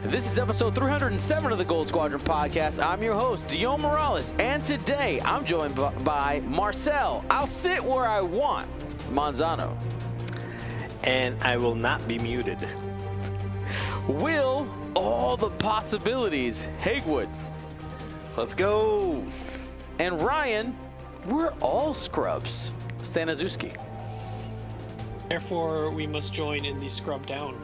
This is episode 307 of the Gold Squadron podcast. I'm your host, Dion Morales, and today I'm joined by Marcel. I'll sit where I want, Manzano. And I will not be muted. Will, all the possibilities, Hagewood. Let's go. And Ryan, we're all scrubs, Staniszewski. Therefore, we must join in the Scrubdown.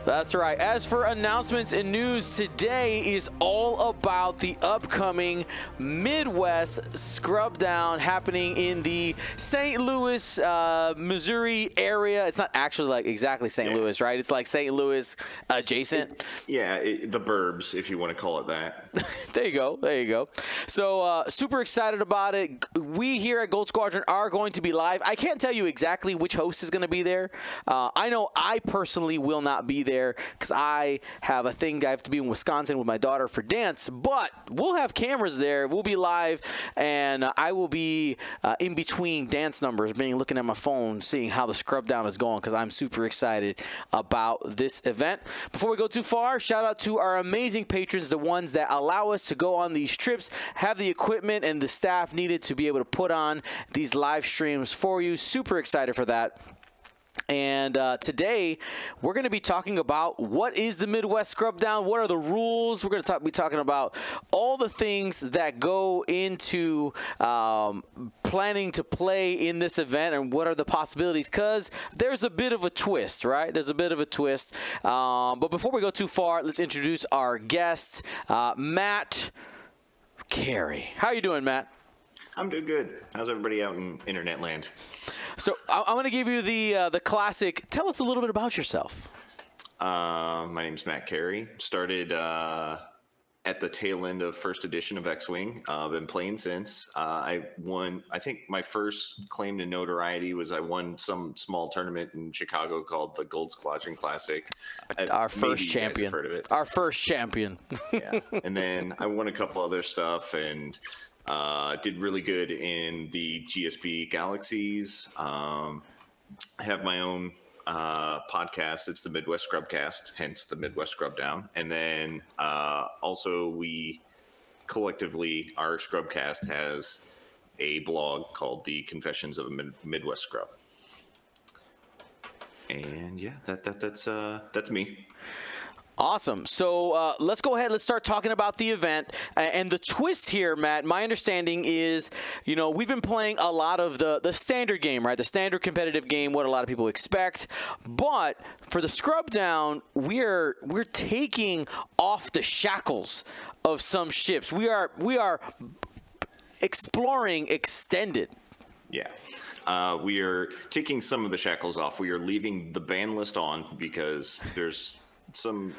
That's right. As for announcements and news, today is all about the upcoming Midwest Scrubdown happening in the St. Louis, Missouri area. It's not actually like exactly St. Louis, right? It's like St. Louis adjacent. The burbs, if you want to call it that. There you go. There you go. So super excited about it. We here at Gold Squadron are going to be live. I can't tell you exactly which host is going to be there. I know I personally will not be there because I have a thing. I have to be in Wisconsin with my daughter for dance, but we'll have cameras there. We'll be live, and I will be in between dance numbers, looking at my phone, seeing how the Scrubdown is going because I'm super excited about this event. Before we go too far, shout out to our amazing patrons, the ones that allow us to go on these trips, have the equipment and the staff needed to be able to put on these live streams for you. Super excited for that. And today, we're going to be talking about what is the Midwest Scrubdown, what are the rules. We're going to be talking about all the things that go into planning to play in this event and what are the possibilities, because there's a bit of a twist, right? There's a bit of a twist. But before we go too far, let's introduce our guest, Matt Carey. How you doing, Matt? I'm doing good. How's everybody out in internet land? So I'm going to give you the classic. Tell us a little bit about yourself. My name's Matt Carey. Started at the tail end of first edition of X-Wing. I've been playing since. I won, I think my first claim to notoriety was I won some small tournament in Chicago called the Gold Squadron Classic. Our first champion. Heard of it. Our first champion. Yeah. And then I won a couple other stuff and did really good in the GSP Galaxies. I have my own podcast. It's the Midwest Scrubcast, hence the Midwest Scrubdown. And then also we collectively, our Scrubcast has a blog called The Confessions of a Midwest Scrub. And yeah, that's me. Awesome. So let's go ahead. Let's start talking about the event. And the twist here, Matt, my understanding is, we've been playing a lot of the standard game, right? The standard competitive game, what a lot of people expect. But for the Scrubdown, we're taking off the shackles of some ships. We are exploring extended. Yeah. We are taking some of the shackles off. We are leaving the ban list on because there's some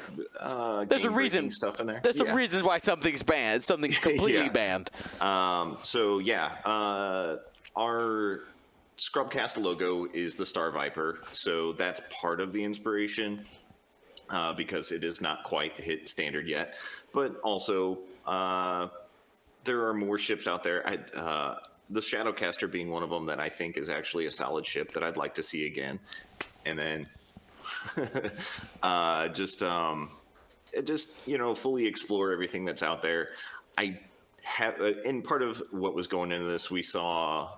there's a reason stuff in there. There's some reasons why something's banned, something completely banned. Our Scrubcast logo is the StarViper, so that's part of the inspiration because it is not quite hit standard yet. But also, there are more ships out there. The Shadowcaster being one of them that I think is actually a solid ship that I'd like to see again, and then. Fully explore everything that's out there. I have, and part of what was going into this, we saw,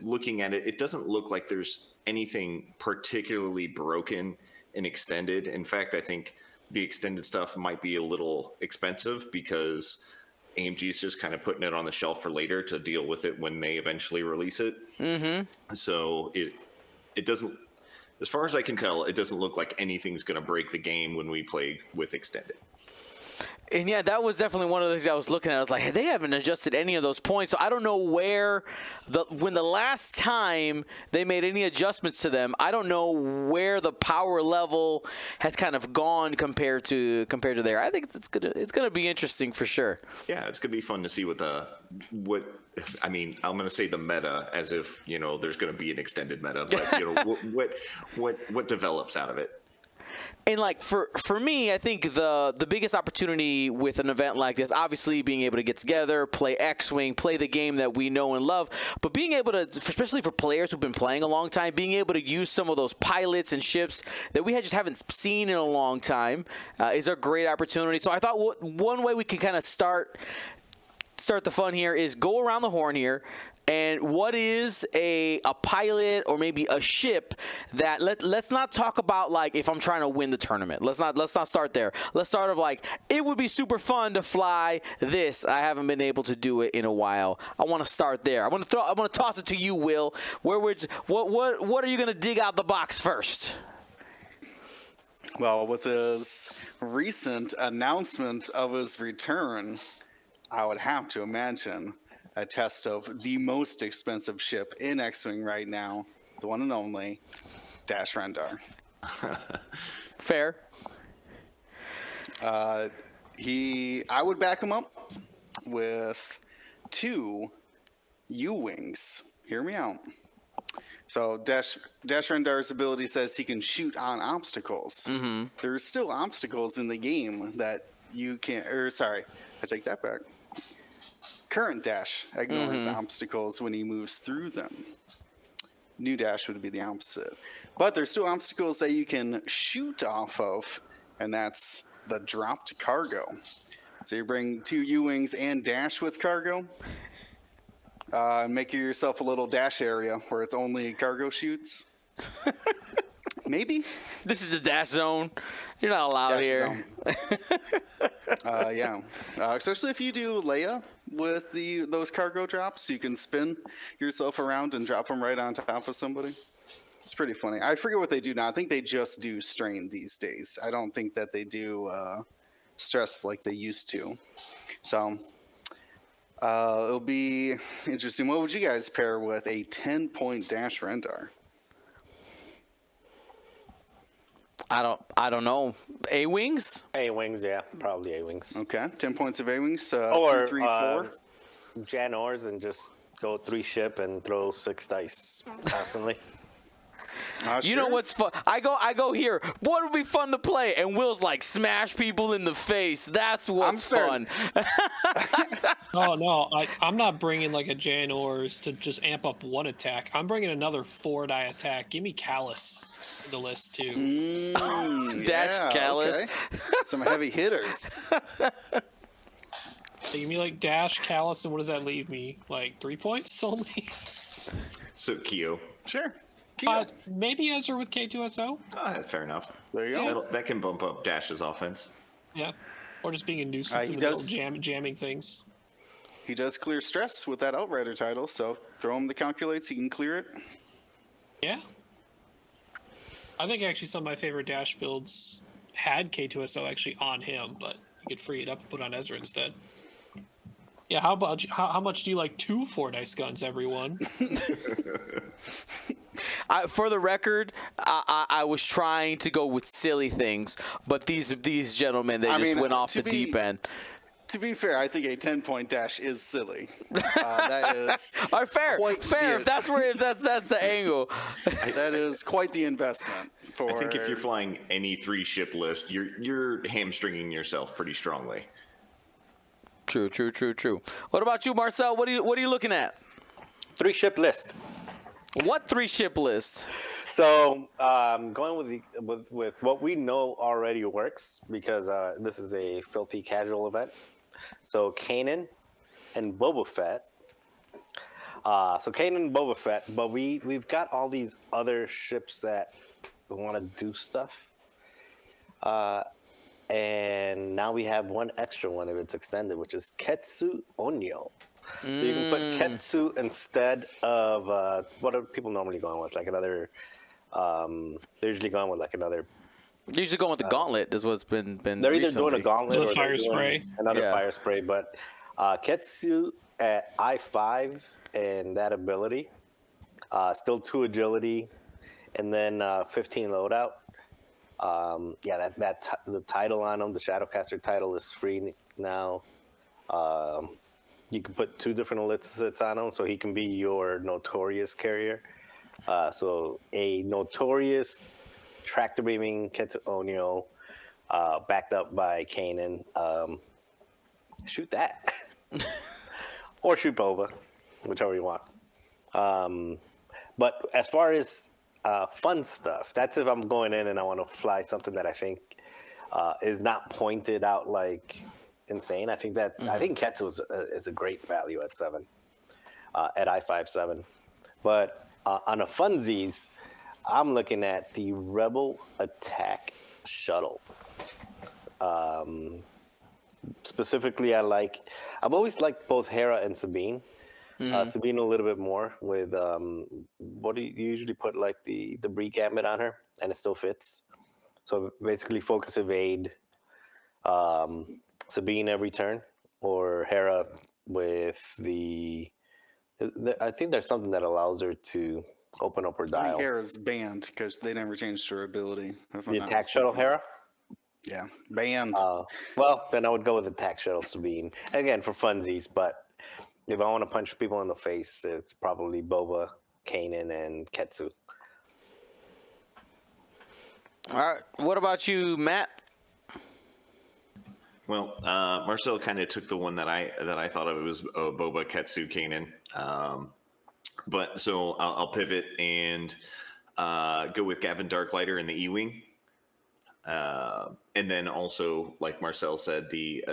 looking at it, it doesn't look like there's anything particularly broken and extended. In fact, I think the extended stuff might be a little expensive because AMG's just kind of putting it on the shelf for later to deal with it when they eventually release it. Mm-hmm. So it doesn't. As far as I can tell, it doesn't look like anything's going to break the game when we play with extended. And yeah, that was definitely one of the things I was looking at. I was like, hey, they haven't adjusted any of those points. So I don't know when the last time they made any adjustments to them, I don't know where the power level has kind of gone compared to there. I think it's gonna be interesting for sure. Yeah, it's gonna be fun to see I'm gonna say the meta as if there's gonna be an extended meta, but what develops out of it. And like for me, I think the biggest opportunity with an event like this, obviously being able to get together, play X-Wing, play the game that we know and love, but being able to, especially for players who've been playing a long time, being able to use some of those pilots and ships that we just haven't seen in a long time is a great opportunity. So I thought one way we can kind of start the fun here is go around the horn here. And what is a pilot or maybe a ship that let's not talk about like if I'm trying to win the tournament. Let's not start there. Let's start of like it would be super fun to fly this. I haven't been able to do it in a while. I want to start there. I want to toss it to you, Will. What are you gonna dig out the box first? Well, with his recent announcement of his return, I would have to imagine a test of the most expensive ship in X-Wing right now, the one and only Dash Rendar. Fair. I would back him up with 2 U-Wings. Hear me out. So Dash Rendar's ability says he can shoot on obstacles. Mm-hmm. There's still obstacles in the game that you can't, I take that back. Current Dash ignores obstacles when he moves through them. New Dash would be the opposite. But there's still obstacles that you can shoot off of, and that's the dropped cargo. So you bring 2 U-Wings and Dash with cargo, make yourself a little Dash area where it's only cargo shoots. Maybe. This is the Dash Zone. You're not allowed Dash here. Yeah. Especially if you do Leia with those cargo drops, you can spin yourself around and drop them right on top of somebody. It's pretty funny. I forget what they do now. I think they just do strain these days. I don't think that they do stress like they used to. So it'll be interesting. What would you guys pair with a 10-point Dash Rendar? I don't know. A-Wings? A-Wings, yeah. Probably A-Wings. Okay, 10 points of A-Wings. Or 2, 3, 4. Jan Ors and just go 3 ship and throw 6 dice constantly. You know what's fun? I go here. What would be fun to play? And Will's like smash people in the face. That's what's fun. Oh no, I'm not bringing like a Jan Ors to just amp up 1 attack. I'm bringing another 4-die attack. Give me Callus in the list too. Dash Callus. Okay. Some heavy hitters. So give me like Dash Callus, and what does that leave me? Like 3 points only? So Kyo. Sure. Maybe Ezra with K2SO. Fair enough. There you go. That can bump up Dash's offense. Yeah, or just being a nuisance in the middle, jamming things. He does clear stress with that Outrider title, so throw him the calculates, he can clear it. Yeah. I think actually some of my favorite Dash builds had K2SO actually on him, but you could free it up and put on Ezra instead. Yeah, how much do you like 2 4-dice guns, everyone? For the record, I was trying to go with silly things, but these gentlemen, they just went off the deep end. To be fair, I think a 10-point Dash is silly. That is fair. If that's the angle. That is quite the investment. I think if you're flying any 3-ship list, you're hamstringing yourself pretty strongly. True. What about you, Marcel? What are you looking at? 3-ship list. What 3-ship list? So going with what we know already works, because this is a filthy casual event. So Kanan and Boba Fett. So Kanan and Boba Fett, but we've got all these other ships that want to do stuff. And now we have one extra one if it's extended, which is Ketsu Onyo. So you can put Ketsu instead of what are people normally going with? Like another. They're usually going with like another. They're usually going with the gauntlet. Is what's been. They're either doing a gauntlet or fire spray. Another fire spray, but Ketsu at I-5 and that ability, still 2 agility, and then 15 loadout. The title on him, the Shadowcaster title, is free now. You can put 2 different elicits on him, so he can be your Notorious carrier. So a Notorious tractor beaming Ketsu Onyo, backed up by Kanan. Shoot that. Or shoot Boba, whichever you want. But as far as fun stuff, that's if I'm going in and I want to fly something that I think is not pointed out like insane. I think Ketsu is a great value at 7, at I-57. But on the funsies, I'm looking at the Rebel Attack Shuttle. Specifically, I've always liked both Hera and Sabine. Sabine a little bit more with what do you usually put like the Bree Gambit on her, and it still fits. So basically, focus evade Sabine every turn, or Hera with I think there's something that allows her to open up her I think dial. Hera's banned because they never changed her ability. The attack shuttle Hera. Yeah, banned. Well, then I would go with attack shuttle Sabine again for funsies. But if I want to punch people in the face, it's probably Boba, Kanan, and Ketsu. All right. What about you, Matt? Well, Marcel kind of took the one that I thought of. It was Boba, Ketsu, Kanan. But so I'll pivot and go with Gavin Darklighter in the E-Wing. And then also, like Marcel said, the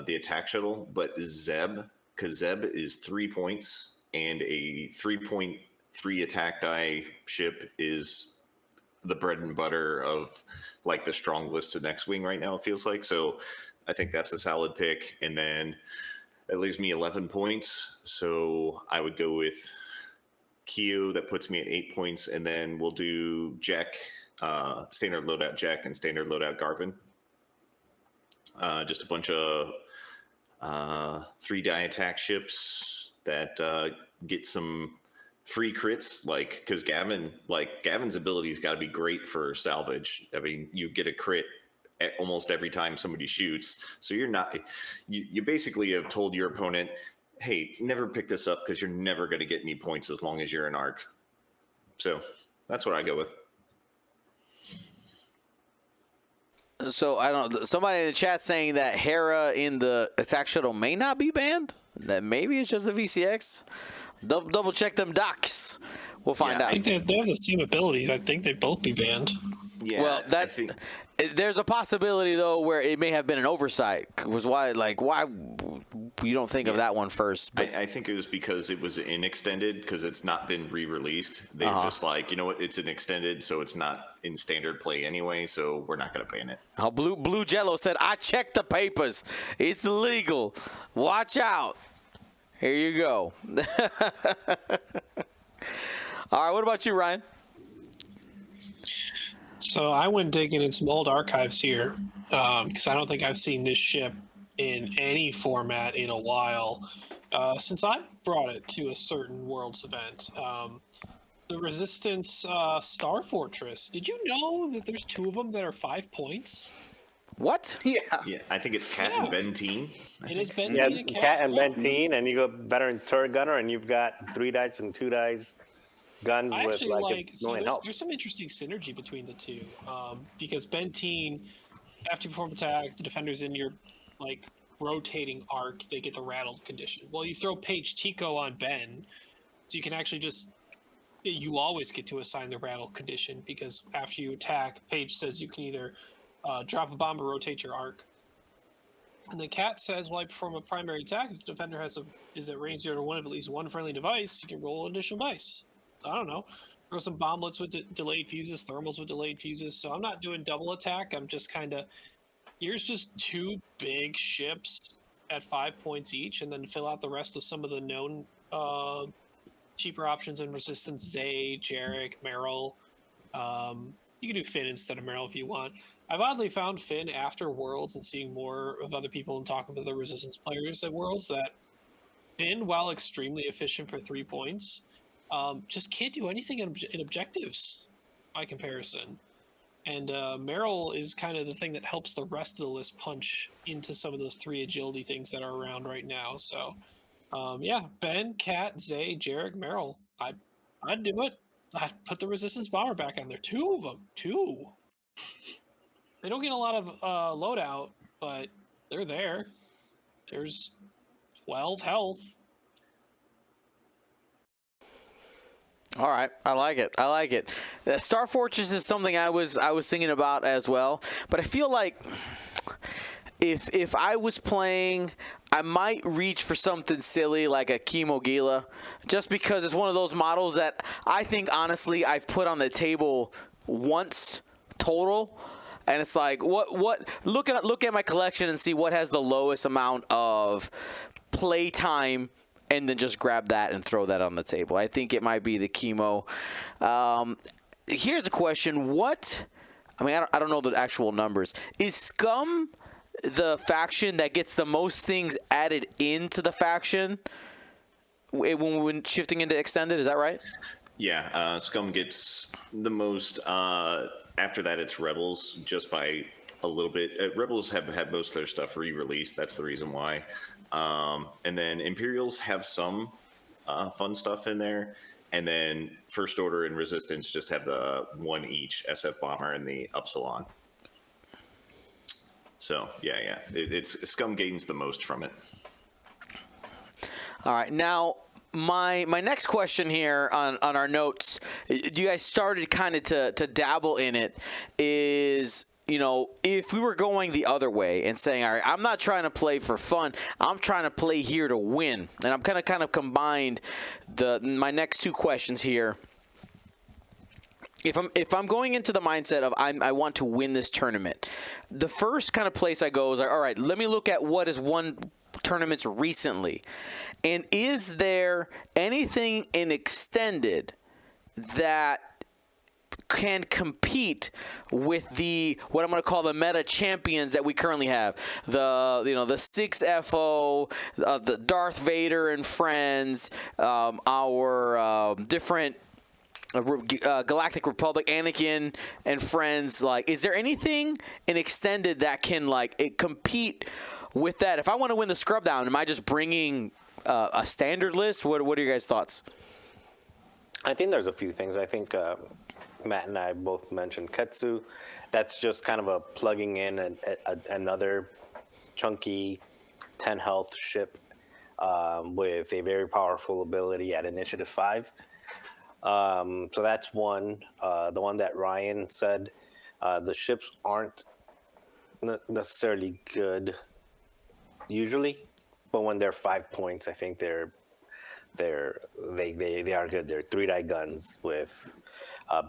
attack shuttle, but Zeb, because Zeb is 3 points, and a 3.3 attack die ship is the bread and butter of like the strong listed X-Wing right now, it feels like. So I think that's a solid pick. And then that leaves me 11 points. So I would go with Keo, that puts me at 8 points, and then we'll do Jack, standard loadout Jack and standard loadout Garvin. Just a bunch of 3-die attack ships that get some free crits, like, because Gavin's ability's got to be great for salvage. I mean, you get a crit at almost every time somebody shoots, so you basically have told your opponent, hey, never pick this up because you're never going to get any points as long as you're an arc. So that's what I go with. So I don't know. Somebody in the chat saying that Hera in the attack shuttle may not be banned. That maybe it's just a VCX. Double check them docs. We'll find out. I think they have the same abilities. I think they'd both be banned. Yeah, Well, I think there's a possibility though where it may have been an oversight. Was why you don't think of that one first? But I think it was because it was in extended, because it's not been re-released. They were just like, you know what, it's an extended, so it's not in standard play anyway, so we're not going to ban it. oh, Blue Jello said, I checked the papers. It's legal. Watch out. Here you go. All right, what about you, Ryan? So I went digging in some old archives here because I don't think I've seen this ship in any format in a while since I brought it to a certain Worlds event. The Resistance Star Fortress. Did you know that there's 2 of them that are 5 points? What? Yeah. Yeah, I think it's Cat and Benteen. It is Benteen Yeah, and Cat and Benteen, and you go veteran turret gunner, and you've got 3 dice and 2 dice guns I with actually like a million health. there's some interesting synergy between the two because Benteen, after you perform attack, the defender's in your like rotating arc, they get the rattled condition. Well, you throw Page Tico on Ben, so you can actually you always get to assign the rattle condition because after you attack, Page says you can either drop a bomb or rotate your arc. And the Cat says, well, I perform a primary attack. If the defender is at range 0 to 1 of at least 1 friendly device, you can roll an additional dice. I don't know. Throw some bomblets with delayed fuses, thermals with delayed fuses. So I'm not doing double attack. I'm just kind of, here's just 2 big ships at 5 points each, and then fill out the rest with some of the known cheaper options in Resistance: Zay, Jarek, Merrill. You can do Finn instead of Merrill if you want. I've oddly found Finn after Worlds and seeing more of other people and talking to the Resistance players at Worlds that Finn, while extremely efficient for 3 points, just can't do anything in objectives by comparison. And Merrill is kind of the thing that helps the rest of the list punch into some of those 3 agility things that are around right now. So, yeah, Ben, Cat, Zay, Jarek, Merrill. I'd do it. put the resistance bomber back on there. 2 of them. 2. They don't get a lot of loadout, but they're there. There's 12 health. All right, I like it. I like it. Star Fortress is something I was thinking about as well, but I feel like if I was playing, I might reach for something silly like a Kimogila, just because it's one of those models that I think honestly I've put on the table once total. And it's like, what? Look at my collection and see what has the lowest amount of play time, and then just grab that and throw that on the table. I think it might be the Chemo. Here's a question: I don't know the actual numbers. Is Scum the faction that gets the most things added into the faction when shifting into extended? Is that right? Yeah, Scum gets the most. After that, it's Rebels, just by a little bit. Rebels have had most of their stuff re-released. That's the reason why. And then Imperials have some fun stuff in there. And then First Order and Resistance just have the one each, SF Bomber and the Upsilon. So, yeah. It's Scum gains the most from it. All right, now my next question here on our notes, you guys started kind of to dabble in it, is, you know, if we were going the other way and saying, all right, I'm not trying to play for fun, I'm trying to play here to win. And I'm kind of combined my next 2 questions here. If I'm going into the mindset of I want to win this tournament, the first kind of place I go is like, all right, let me look at what has won tournaments recently. And is there anything in extended that can compete with what I'm going to call the meta champions that we currently have? The 6FO, the Darth Vader and friends, our different Galactic Republic, Anakin and friends. Like, is there anything in extended that can compete with that? If I want to win the Scrubdown, am I just bringing a standard list? What are your guys' thoughts? I think there's a few things. I think Matt and I both mentioned Ketsu. That's just kind of a plugging in another chunky 10 health ship with a very powerful ability at Initiative 5. So that's one. The one that Ryan said, the ships aren't necessarily good usually, but when they're 5 points, I think they are good. They're 3-die guns with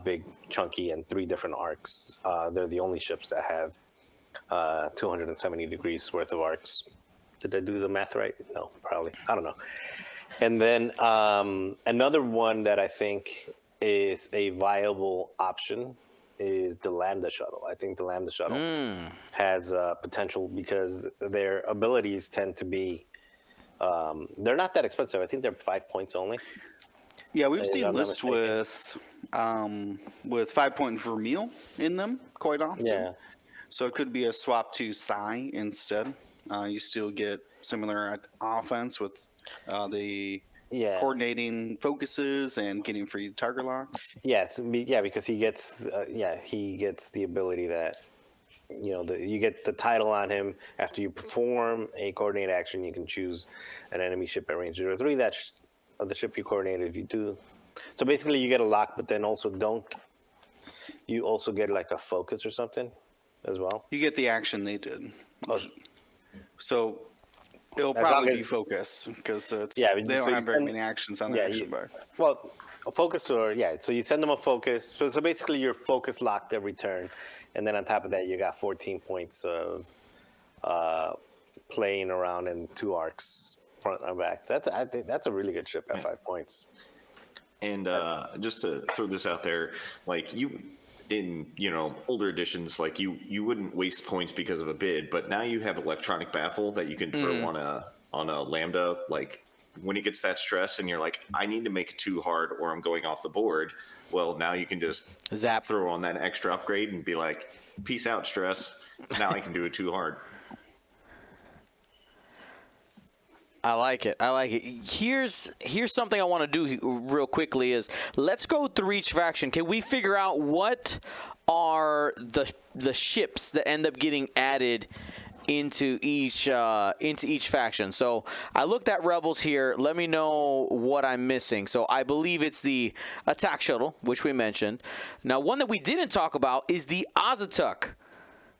big, chunky, and 3 different arcs. They're the only ships that have 270 degrees worth of arcs. Did I do the math right? No, probably. I don't know. And then another one that I think is a viable option is the Lambda Shuttle. I think the Lambda Shuttle has potential because their abilities tend to be, they're not that expensive. I think they're 5 points only. Yeah, we've seen lists with 5-point Vermeil in them quite often. Yeah. So it could be a swap to Psy instead. You still get similar offense with the coordinating focuses and getting free target locks. Yes, because he gets the ability that, you get the title on him after you perform a coordinated action. You can choose an enemy ship at range 0-3 of the ship you coordinated. If you do, so basically you get a lock, but then you also get like a focus or something as well. You get the action they did. Oh. So it'll probably be focus because they don't have very many actions on the action bar. Well, a focus so you send them a focus. So basically you're focus locked every turn, and then on top of that you got 14 points of playing around in 2 arcs front and back. I think that's a really good ship at 5 points. And just to throw this out there, like in older editions, like you wouldn't waste points because of a bid, but now you have electronic baffle that you can throw on a Lambda. Like when it gets that stress and you're like, I need to make it too hard or I'm going off the board. Well, now you can just throw on that extra upgrade and be like, peace out, stress. Now I can do it too hard. I like it. I like it. Here's something I want to do real quickly is let's go through each faction. Can we figure out what are the ships that end up getting added into each faction? So I looked at Rebels here. Let me know what I'm missing. So I believe it's the attack shuttle, which we mentioned. Now, one that we didn't talk about is the Azatuk.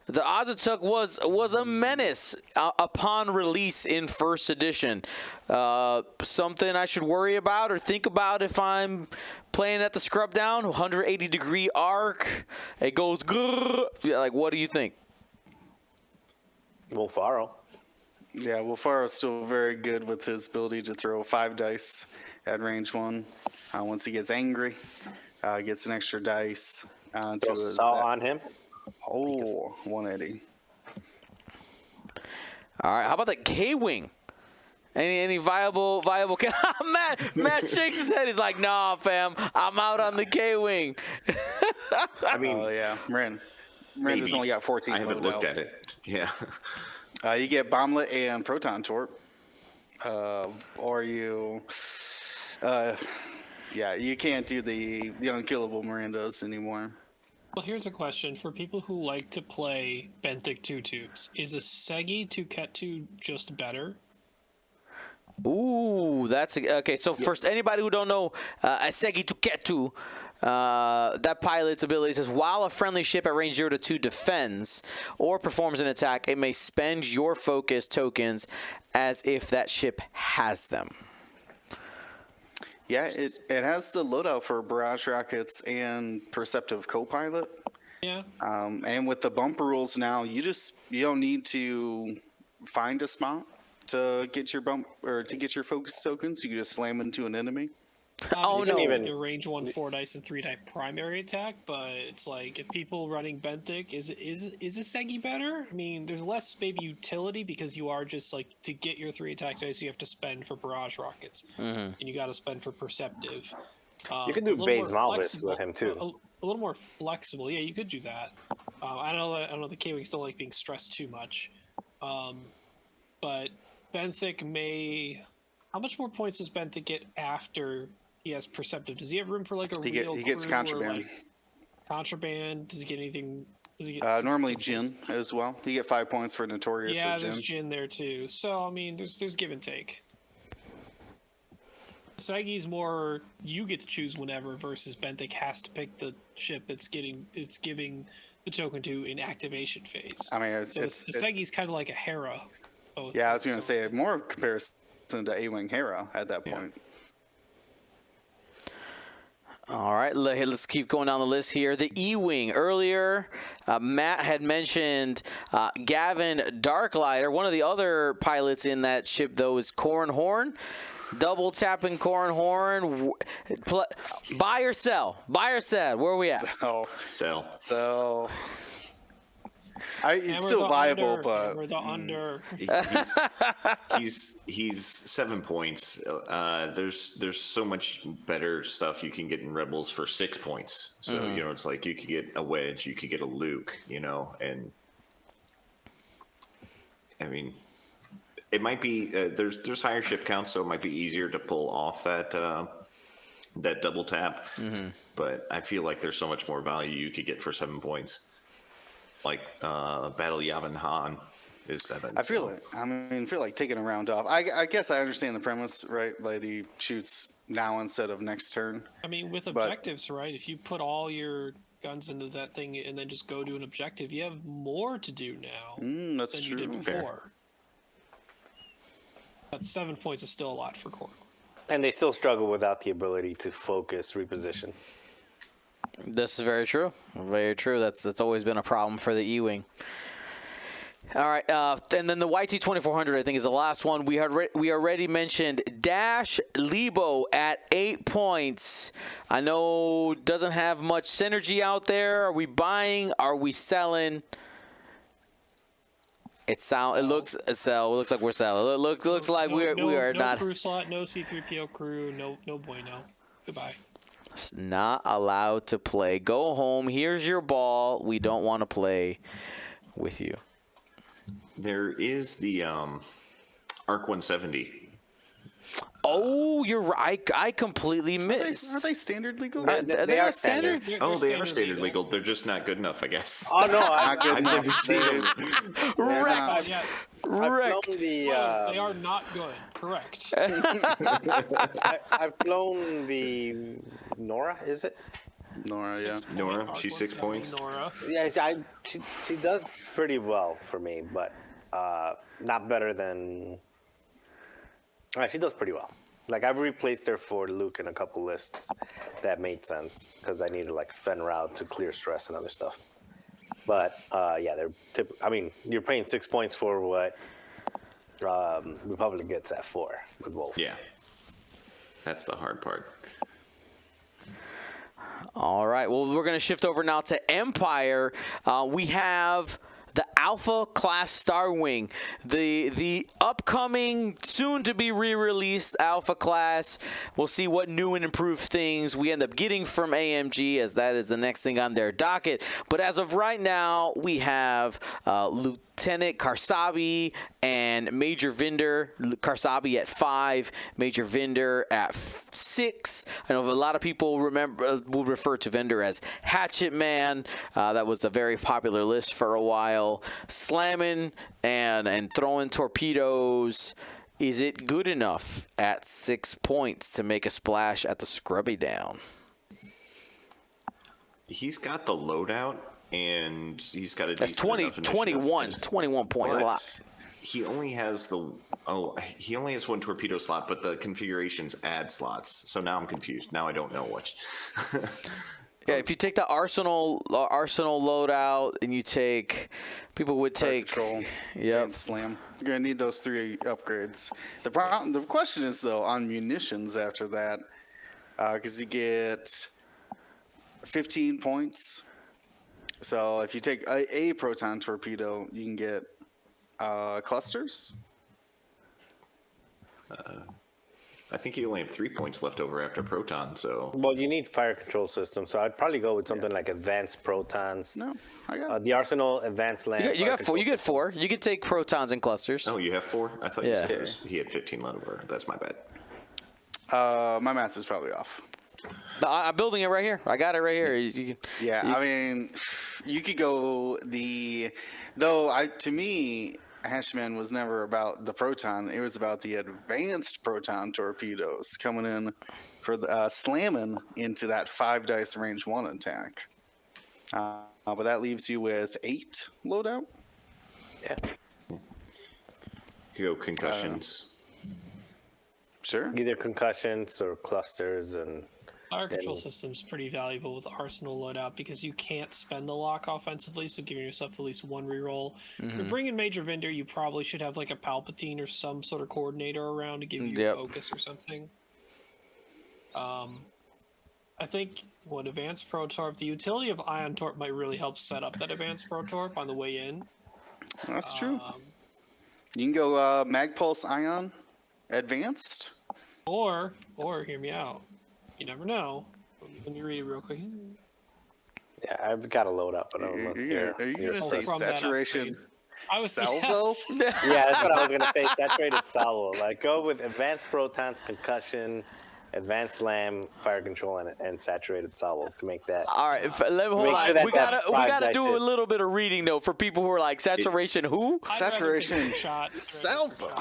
The Azatuk was a menace upon release in first edition. Something I should worry about or think about if I'm playing at the Scrubdown. 180-degree arc. It goes grrr. Like, what do you think? Wolfaro. Yeah, Wolfaro's still very good with his ability to throw 5 dice at range 1. Once he gets angry, gets an extra dice to Throw his. salt on him. Oh, 180. All right, how about the K-Wing? Any viable Matt shakes his head. He's like, nah, fam, I'm out on the K-Wing. I mean, Oh, yeah. Ren has only got 14. I haven't load looked out. at it. Yeah. You get Bomblet and Proton Torp. Or you... yeah, you can't do the unkillable Mirandas anymore. Well, here's a question for people who like to play benthic 2 tubes. Is a Segi to Ketu just better? Ooh, that's okay. So first, anybody who don't know, Asegi Tuketu, that pilot's ability says while a friendly ship at range 0 to 2 defends or performs an attack, it may spend your focus tokens as if that ship has them. Yeah, it has the loadout for barrage rockets and perceptive co-pilot. Yeah. And with the bump rules now, you don't need to find a spot to get your bump or to get your focus tokens. You can just slam into an enemy. Oh, no. Your range 1 4 dice and 3 die primary attack, but it's like if people running benthic, is a Segi better? I mean, there's less maybe utility because you are just like to get your 3 attack dice, you have to spend for barrage rockets, and you got to spend for perceptive. You can do base Malvis with him too. A little more flexible. Yeah, you could do that. I know the K-Wings don't like being stressed too much, but benthic may. How much more points does benthic get after he has perceptive? Does he have room for like a real? He gets crew or, contraband. like, contraband. Does he get anything? Does he get Normally Jin as well. You get 5 points for Notorious Yeah, or Jin. there's Jin there too. So I mean, there's give and take. Sagi's more you get to choose whenever versus benthic has to pick the ship it's giving the token to in activation phase. I mean, So Sagi's kind of like a Hera. yeah, I was going to say more comparison to A-Wing Hera at that point. All right, let's keep going down the list here. The E-Wing. Earlier, Matt had mentioned Gavin Darklighter. One of the other pilots in that ship, though, is Corran Horn. Double tapping Corran Horn. Buy or sell? Buy or sell? Where are we at? So He's still viable, but we're the under. he's 7 points. There's so much better stuff you can get in Rebels for 6 points. So it's like you could get a Wedge, you could get a Luke, and I mean, it might be there's higher ship counts, so it might be easier to pull off that double tap. But I feel like there's so much more value you could get for 7 points. Like Battle Yavin Han is 7. I feel like taking a round off. I guess I understand the premise, right? Like he shoots now instead of next turn. I mean, with objectives, right? If you put all your guns into that thing and then just go to an objective, you have more to do now That's than true. you did before. But 7 points is still a lot for Core. And they still struggle without the ability to focus reposition. This is very true. Very true. That's always been a problem for the E-Wing. All right, and then the YT-2400, I think, is the last one. We already mentioned Dash Lebo at 8 points. I know doesn't have much synergy out there. Are we buying? Are we selling? It looks like we're selling. It looks like we are no not. Crew slot, no C-3PO crew, no bueno. Goodbye. Not allowed to play. Go home. Here's your ball. We don't want to play with you. There is the ARC 170 Oh, you're right. I completely missed. Are they standard legal? They are standard. They're They are standard legal. legal. They're just not good enough, I guess. Oh no, Not good I've enough. never seen them. Wrecked. Yeah, I've Wrecked. flown the. they are not good. Correct. I've flown the Nora. Is it? Nora, yeah. Nora, she's 6 points. Nora. Yeah, she does pretty well for me, but not better than. She does pretty well. Like I've replaced her for Luke in a couple lists that made sense because I needed like Fen route to clear stress and other stuff. But yeah, I mean, you're paying 6 points for what Republic gets at 4 with Wolf. Yeah. That's the hard part. All right. Well, we're going to shift over now to Empire. We have the Alpha class Star Wing, the upcoming, soon to be re-released Alpha class. We'll see what new and improved things we end up getting from AMG, as that is the next thing on their docket. But as of right now, we have Lieutenant Karsabi and Major Vinder. Karsabi at 5, Major Vinder at 6. I know a lot of people will refer to Vinder as Hatchet Man. That was a very popular list for a while. Slamming and throwing torpedoes. Is it good enough at 6 points to make a splash at the Scrubdown? He's got the loadout, and he's got a That's decent enough initiative. 21 point But lot. he only has one torpedo slot, but the configurations add slots. So now I'm confused. Now I don't know which. Yeah, if you take the Arsenal loadout, and you take, people would take, Control, yep. and Slam. You're gonna need those 3 upgrades. The question is though on munitions after that, because you get 15 points. So if you take a proton torpedo, you can get clusters. I think you only have 3 points left over after proton. So Well, you need fire control system, so I'd probably go with something like advanced protons. No, I got The Arsenal advanced land. You got 4. You get 4. You can take protons and clusters. you have 4. I thought Yeah. you said he had 15 left over. That's my bad. my math is probably off. No, I'm building it right here. I got it right here. Yeah, I mean, you could go to me, Hatchman was never about the proton. It was about the advanced proton torpedoes coming in for the slamming into that 5 dice range 1 attack. But that leaves you with 8 loadout. Yeah. You go concussions. Sure. Either concussions or clusters and. Fire control system's pretty valuable with the Arsenal loadout because you can't spend the lock offensively, so giving yourself at least 1 reroll. If you're bringing Major Vinder, you probably should have like a Palpatine or some sort of coordinator around to give you focus or something. I think Advanced Protorp, the utility of Ion Torp might really help set up that Advanced Protorp on the way in. That's true. You can go Mag Pulse Ion Advanced. Or hear me out. You never know. Let me read it real quick. Yeah, I've got a load up, but I don't know. Are you going to say from that saturation I was salvo? yes. Yeah, that's what I was gonna say. Saturated salvo. Like go with advanced protons, concussion, advanced slam, fire control, and saturated salvo to make that. All right, hold Make on. sure that we gotta that do shit- a little bit of reading though for people who are like saturation. Who? I'd rather Saturation take a shot salvo.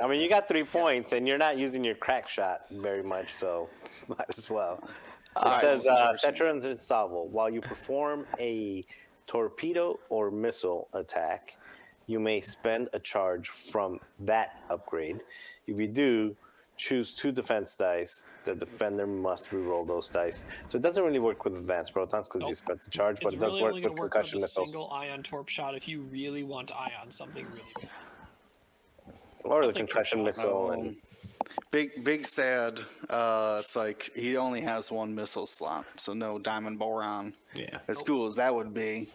I mean, you got 3 points, and you're not using your crack shot very much, so might as well. It says saturated salvo. While you perform a torpedo or missile attack, you may spend a charge from that upgrade. If you do, choose 2 defense dice. The defender must reroll those dice. So it doesn't really work with advanced protons because you spent the charge, but It's it does really work only with going to work concussion with a missiles. single ion torp shot if you really want to ion something really bad. Or the I'll take concussion trick shot. missile. And Big sad. It's like he only has 1 missile slot, so no diamond boron. Yeah. As cool as that would be.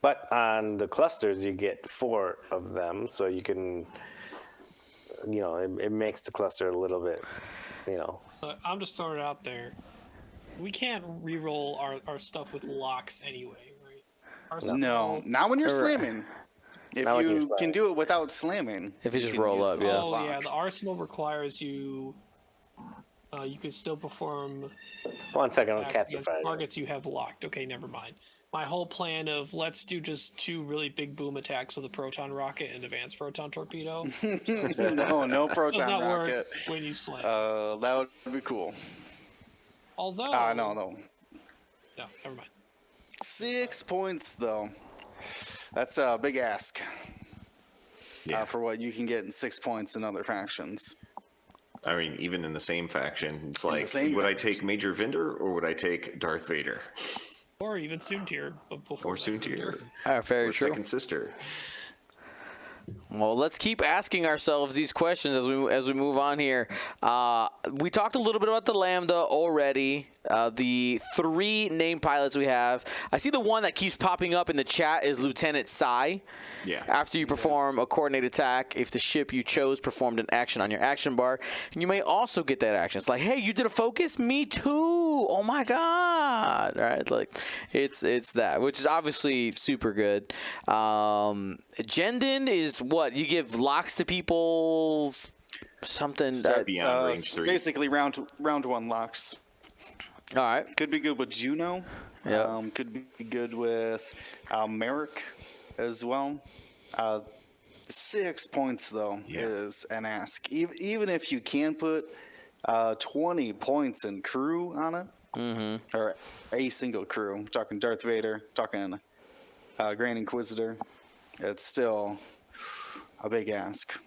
But on the clusters, you get 4 of them, so you can, it makes the cluster a little bit, But I'm just throwing it out there. We can't re-roll our stuff with locks anyway, right? No, not when you're slamming. If Not like you you're can flying. do it without slamming, If you just can roll use up, the yeah. Oh lock. yeah, the arsenal requires you. You can still perform 1 second, attacks cats are against fighting. targets you have locked. Okay, never mind. My whole plan of let's do just 2 really big boom attacks with a proton rocket and advanced proton torpedo no does proton not work rocket. when you slam. That would be cool. Although, No. no, never mind. 6 points though. That's a big ask. Yeah. For what you can get in 6 points in other factions. I mean, even in the same faction, it's like, same would I faction. take Major Vendor or would I take Darth Vader Or even Soon Tier. or Soon Tier Very or true. Second Sister? Well, let's keep asking ourselves these questions as we move on here. We talked a little bit about the Lambda already. The 3 named pilots we have. I see the one that keeps popping up in the chat is Lieutenant Sai. Yeah. After you perform a coordinated attack, if the ship you chose performed an action on your action bar, and you may also get that action. It's like, hey, you did a focus? Me too. Oh my god! All right, like it's that, which is obviously super good. Jendin is what you give locks to people. Something. Start beyond range 3. Basically, round 1 locks. All right. Could be good with Juno. Yeah. Could be good with Merrick as well. 6 points though is an ask. Even if you can put 20 points in crew on it, or a single crew. I'm talking Darth Vader, talking Grand Inquisitor. It's still a big ask.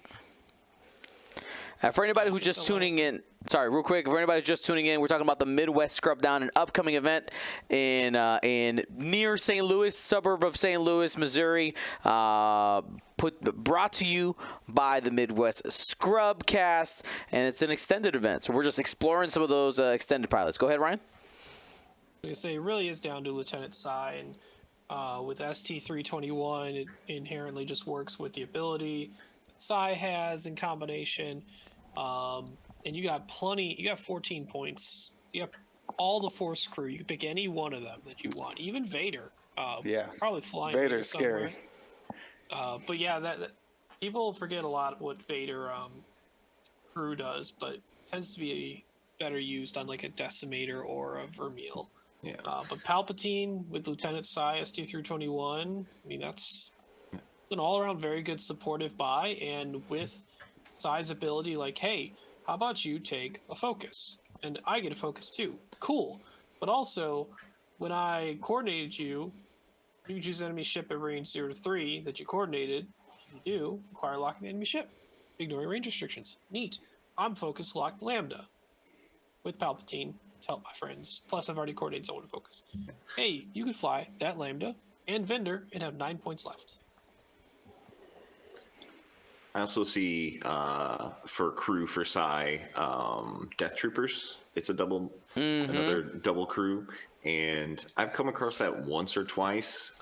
For anybody who's just tuning in, sorry, real quick, for anybody who's just tuning in, we're talking about the Midwest Scrubdown, an upcoming event in near St. Louis, suburb of St. Louis, Missouri. Brought to you by the Midwest Scrubcast, and it's an extended event. So we're just exploring some of those extended pilots. Go ahead, Ryan. Like I say, it really is down to Lieutenant Sai, and with ST-321, it inherently just works with the ability that Sai has in combination. And you got 14 points. You got all the Force crew. You can pick any one of them that you want. Even Vader. Yes. Probably flying. Vader's somewhere. scary. But yeah, that people forget a lot what Vader crew does, but tends to be better used on like a Decimator or a Vermeil. Yeah. But Palpatine with Lieutenant Sai ST-321, I mean it's an all-around very good supportive buy, and with Sai's ability, like, hey, how about you take a focus? And I get a focus too. Cool. But also, when I coordinated you, you can choose an enemy ship at range 0 to 3 that you coordinated. If you do, require locking the enemy ship, ignoring range restrictions. Neat. I'm focus locked Lambda with Palpatine to help my friends. Plus, I've already coordinated someone to focus. Hey, you could fly that Lambda and Vendor and have 9 points left. I also see for crew for Psy, Death Troopers. It's a double, another double crew, and I've come across that once or twice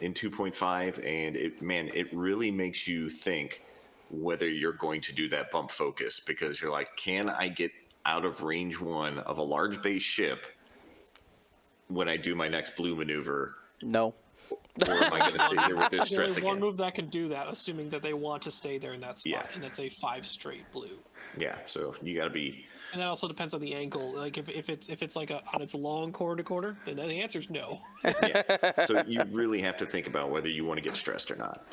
in 2.5, and it really makes you think whether you're going to do that bump focus, because you're like, can I get out of range 1 of a large base ship when I do my next blue maneuver? No. Or am I going to stay here with this stress There's one again? move that can do that, assuming that they want to stay there in that spot, Yeah. and that's a 5 straight blue. Yeah, so you got to be. And that also depends on the angle. Like if it's like on its long quarter to quarter, then the answer is no. Yeah. So you really have to think about whether you want to get stressed or not.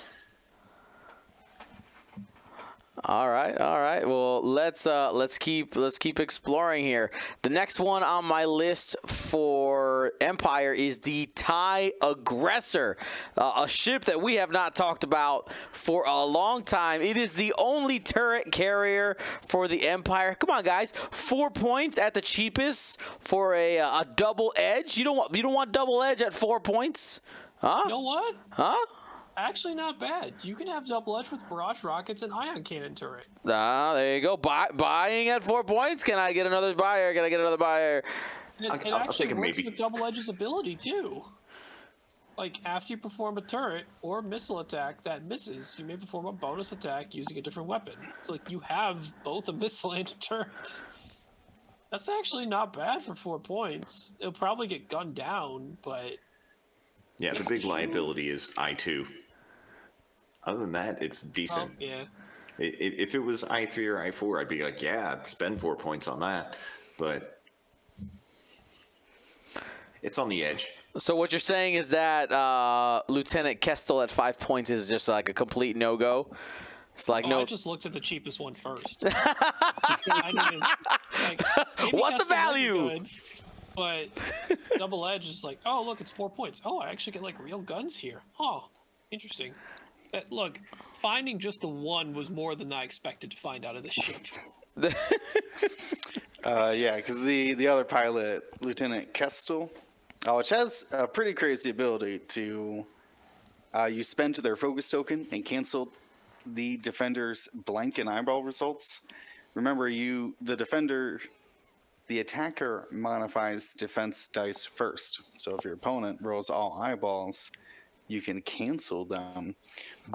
All right. Well, let's keep exploring here. The next one on my list for Empire is the TIE Aggressor, a ship that we have not talked about for a long time. It is the only turret carrier for the Empire. Come on, guys, 4 points at the cheapest for a double edge. You don't want double edge at 4 points, huh? You know what? Huh? Actually, not bad. You can have double edge with barrage rockets and ion cannon turret. There you go. Buying at 4 points. Can I get another buyer? Can I get another buyer? It I'll actually take a works maybe. with double edge's ability too. Like after you perform a turret or missile attack that misses, you may perform a bonus attack using a different weapon. So like you have both a missile and a turret. That's actually not bad for 4 points. It'll probably get gunned down, but Yeah, the big liability is I2. Other than that, it's decent. Oh, yeah. If it was I3 or I4, I'd be like, yeah, I'd spend 4 points on that. But it's on the edge. So what you're saying is that Lieutenant Kestel at 5 points is just like a complete no-go? It's like, Oh, no. I just looked at the cheapest one first. I didn't, like, maybe What's the Keston might be value? good, but Double Edge is like, oh, look, it's 4 points. Oh, I actually get like real guns here. Oh, interesting. Look, finding just the one was more than I expected to find out of this ship. Yeah, because the other pilot, Lieutenant Kestel, which has a pretty crazy ability to you spend to their focus token and cancel the defender's blank and eyeball results. Remember, the attacker modifies defense dice first. So if your opponent rolls all eyeballs, you can cancel them.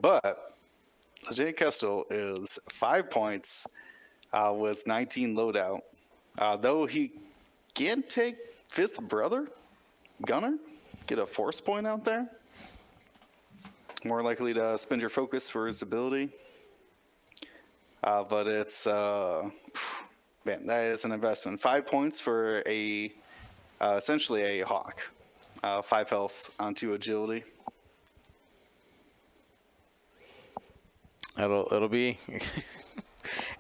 But Lieutenant Kestel is 5 points with 19 loadout. Though he can take fifth brother, gunner, get a force point out there. More likely to spend your focus for his ability. But it's, man, that is an investment. 5 points for essentially a hawk. 5 health onto agility. It'll be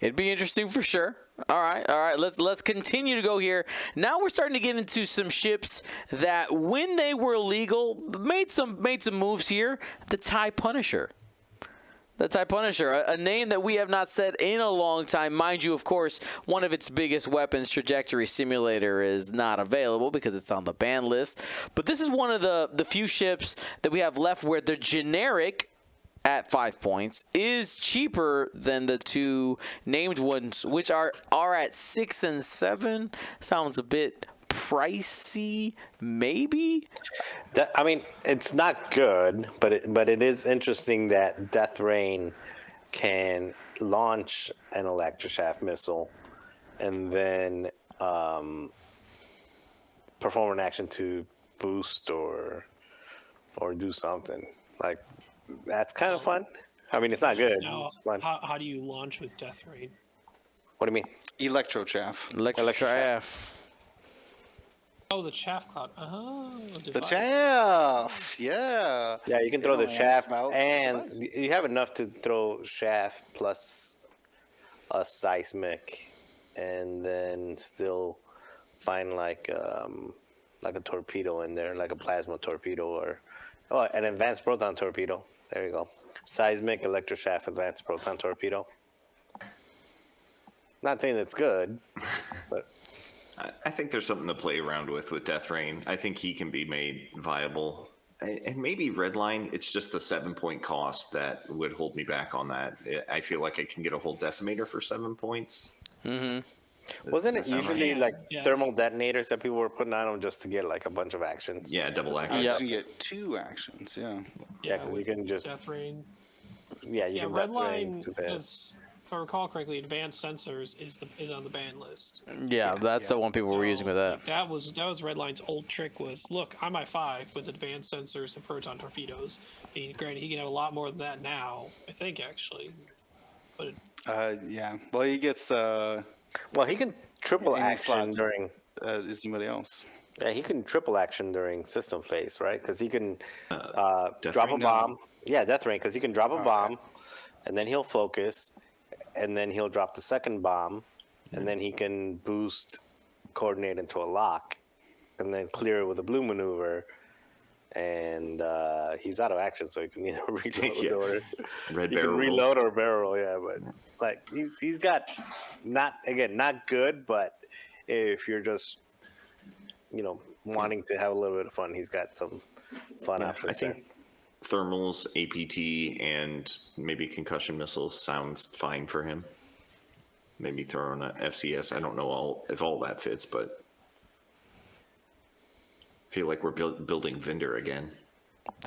it'd be interesting for sure. All right. Let's continue to go here. Now we're starting to get into some ships that, when they were legal, made some moves here. The TIE Punisher. The TIE Punisher, a name that we have not said in a long time. Mind you, of course, one of its biggest weapons, Trajectory Simulator, is not available because it's on the ban list. But this is one of the few ships that we have left where the generic at 5 points is cheaper than the two named ones, which are at 6 and 7. Sounds a bit pricey, maybe. I mean, it's not good, but it is interesting that Death Rain can launch an electroshaft missile and then perform an action to boost or do something. Like, that's kind of fun. I mean, it's not good. Now, It's fun. how do you launch with Death Rain? What do you mean? Electrochaff. Electrochaff. Oh, the chaff cloud. Oh, The chaff, yeah. Yeah, you can throw the don't ask shaft, about and devices. you have enough to throw shaft plus a seismic, and then still find like a torpedo in there, like a plasma torpedo or an advanced proton torpedo. There you go. Seismic, electroshaft, advanced proton torpedo. Not saying it's good, but I think there's something to play around with Death Rain. I think he can be made viable. And maybe Redline, it's just the 7 point cost that would hold me back on that. I feel like I can get a whole decimator for 7 points. wasn't it Does that sound usually right? like Yes. thermal detonators that people were putting on them just to get like a bunch of actions? Yeah, double You action. Yep. can get 2 actions, yeah. Yeah, because you can just Death Rain. you Yeah, can Death Rain Redline to bed. is, if I recall correctly, advanced sensors is on the ban list. Yeah, that's the one people were using with that. That was Redline's old trick was, look, I'm at 5 with advanced sensors and proton torpedoes. Granted, he can have a lot more than that now, I think, actually. But Yeah. Well, he gets Well, he can triple Aiming action slots. during. as anybody else. Yeah, he can triple action during system phase, right? Because he can Death drop a Rain? bomb. Yeah, Death Rain, because he can drop a bomb, and then he'll focus, and then he'll drop the second bomb, and then he can boost, coordinate into a lock, and then clear it with a blue maneuver. And he's out of action, so he can either reload Yeah. or Red he barrel can roll. reload or barrel. Yeah, but like he's got not good, but if you're just wanting to have a little bit of fun, he's got some fun Yeah, options. I think thermals, APT, and maybe concussion missiles sounds fine for him. Maybe throw in a FCS. I don't know if all that fits, but I feel like we're building Vinder again.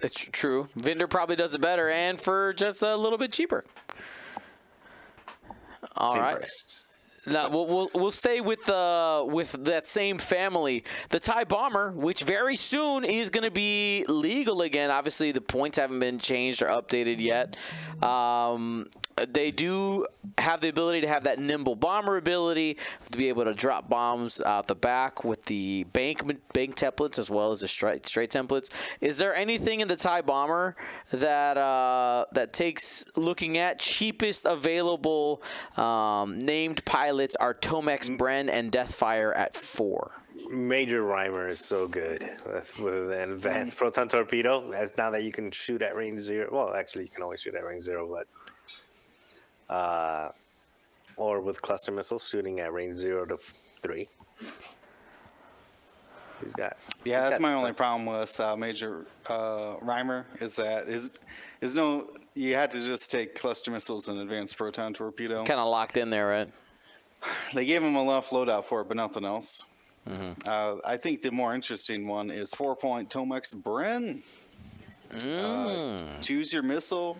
It's true. Vinder probably does it better and for just a little bit cheaper. All Same right. price. Now, we'll stay with that same family. The TIE Bomber, which very soon is going to be legal again. Obviously, the points haven't been changed or updated yet. They do have the ability to have that nimble bomber ability to be able to drop bombs out the back with the bank templates as well as the straight templates. Is there anything in the TIE Bomber that takes looking at cheapest available named pilots are Tomex, Bren, and Deathfire at 4? Major Rhymer is so good with an advanced proton torpedo. As now that you can shoot at range 0. Well, actually, you can always shoot at range 0, but or with cluster missiles shooting at range 0 to 3. He's got. Yeah, that's my only problem with Major Rhymer is that is no. You had to just take cluster missiles and advanced proton torpedo. Kind of locked in there, right? They gave him enough loadout for it, but nothing else. Mm-hmm. I think the more interesting one is 4-point Tomex Bren. Choose your missile.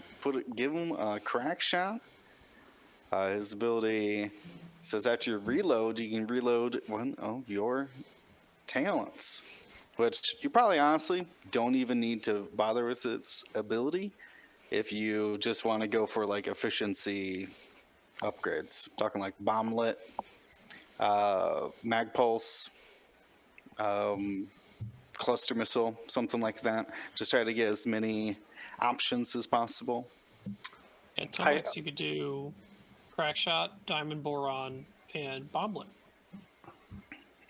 Give him a crack shot. His ability says after you reload, you can reload one of your talents, which you probably honestly don't even need to bother with its ability if you just want to go for like efficiency upgrades. Talking like bomblet, mag pulse, cluster missile, something like that. Just try to get as many options as possible. And Tomex, you could do crack shot, diamond boron, and bomblet.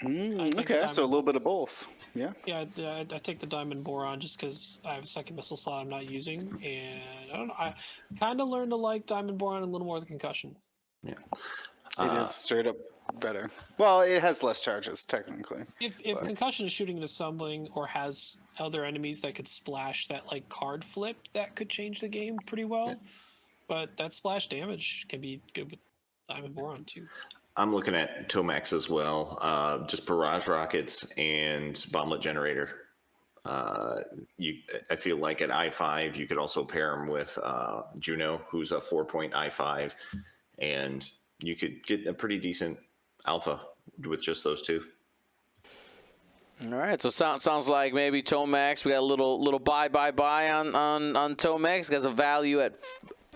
Okay, so a little bit of both. Yeah. Yeah, I take the diamond boron just because I have a second missile slot I'm not using, and I don't know. I kind of learned to like diamond boron a little more than concussion. Yeah. It is straight up better. Well, it has less charges technically. If concussion is shooting and assembling or has other enemies that could splash that like card flip, that could change the game pretty well. Yeah. But that splash damage can be good with diamond boron too. I'm looking at Tomex as well. Just barrage rockets and bomblet generator. I feel like at I-5 you could also pair them with Juno, who's a 4-point I-5, and you could get a pretty decent alpha with just those two. All right, so sounds like maybe Tomex. We got a little buy on Tomex. Got a value at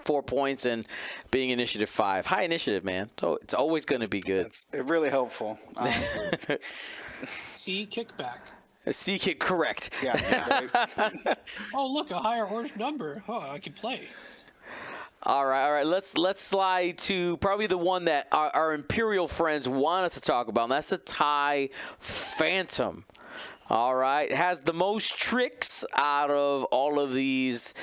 4 points and being initiative 5. High initiative, man. So it's always going to be good. It's really helpful, honestly. C kickback. C kick, correct. Yeah. Right. Oh, look, a higher orange number. Oh, I can play. All right. Let's slide to probably the one that our Imperial friends want us to talk about, and that's the TIE Phantom. All right, it has the most tricks out of all of these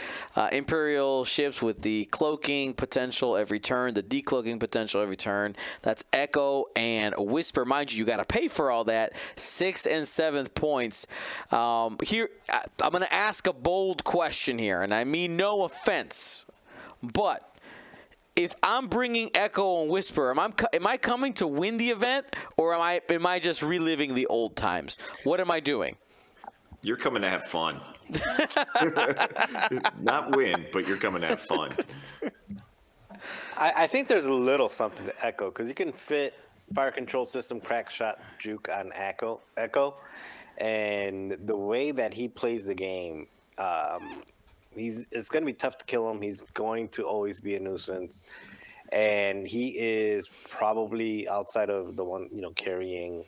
Imperial ships with the cloaking potential every turn, the decloaking potential every turn. That's Echo and Whisper. Mind you, you got to pay for all that. 6th and 7th points. Here, I'm going to ask a bold question here, and I mean no offense, but if I'm bringing Echo and Whisper, am I coming to win the event, or am I just reliving the old times? What am I doing? You're coming to have fun. Not win, but you're coming to have fun. I think there's a little something to Echo because you can fit fire control system, crack shot, juke on Echo, and the way that he plays the game. It's going to be tough to kill him. He's going to always be a nuisance. And he is probably, outside of the one, carrying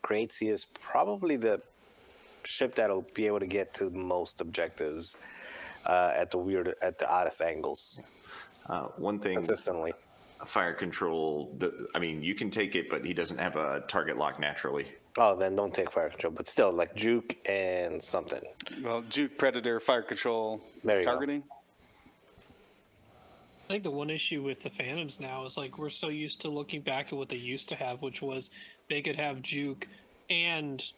crates, he is probably the ship that'll be able to get to most objectives at the oddest angles. One thing, consistently. Fire control, you can take it, but he doesn't have a target lock naturally. Oh, then don't take fire control. But still, like juke and something. Well, juke, predator, fire control, targeting. I think the one issue with the Phantoms now is like we're so used to looking back at what they used to have, which was they could have juke and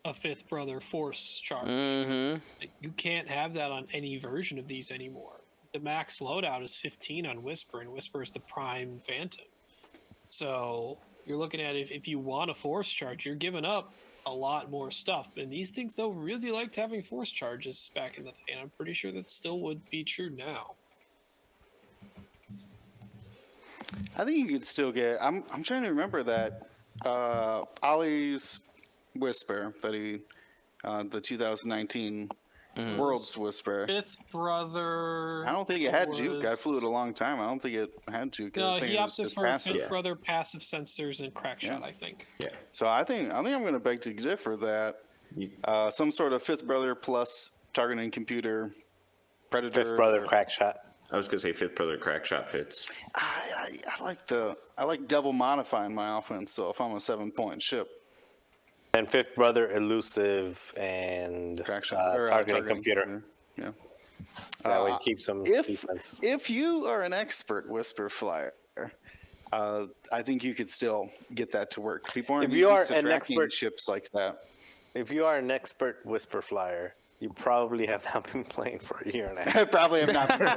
a 5th brother force charge. Mm-hmm. You can't have that on any version of these anymore. The max loadout is 15 on Whisper, and Whisper is the prime Phantom. So you're looking at if you want a force charge, you're giving up a lot more stuff. And these things, though, really liked having force charges back in the day, and I'm pretty sure that still would be true now. I think you could still get. I'm trying to remember that Ollie's Whisper that he, the 2019 World's Whisper. Fifth brother. I don't think it had juke. I was- flew it a long time. I don't think it had juke. No, I think he it was opted just for passive. fifth brother, passive sensors, and crack shot. I think. Yeah. So I think I'm going to beg to differ that some sort of fifth brother plus targeting computer predator. Fifth brother crack shot. I was gonna say fifth brother crack shot fits. I like double modifying my offense. So if I'm a 7-point ship, And fifth brother elusive and crack shot or targeting computer. Yeah. That way keep some defense. If you are an expert whisper flyer, I think you could still get that to work. People aren't If you used are to an tracking expert- ships like that. If you are an expert whisper flyer, you probably have not been playing for a year and a half. I probably have not been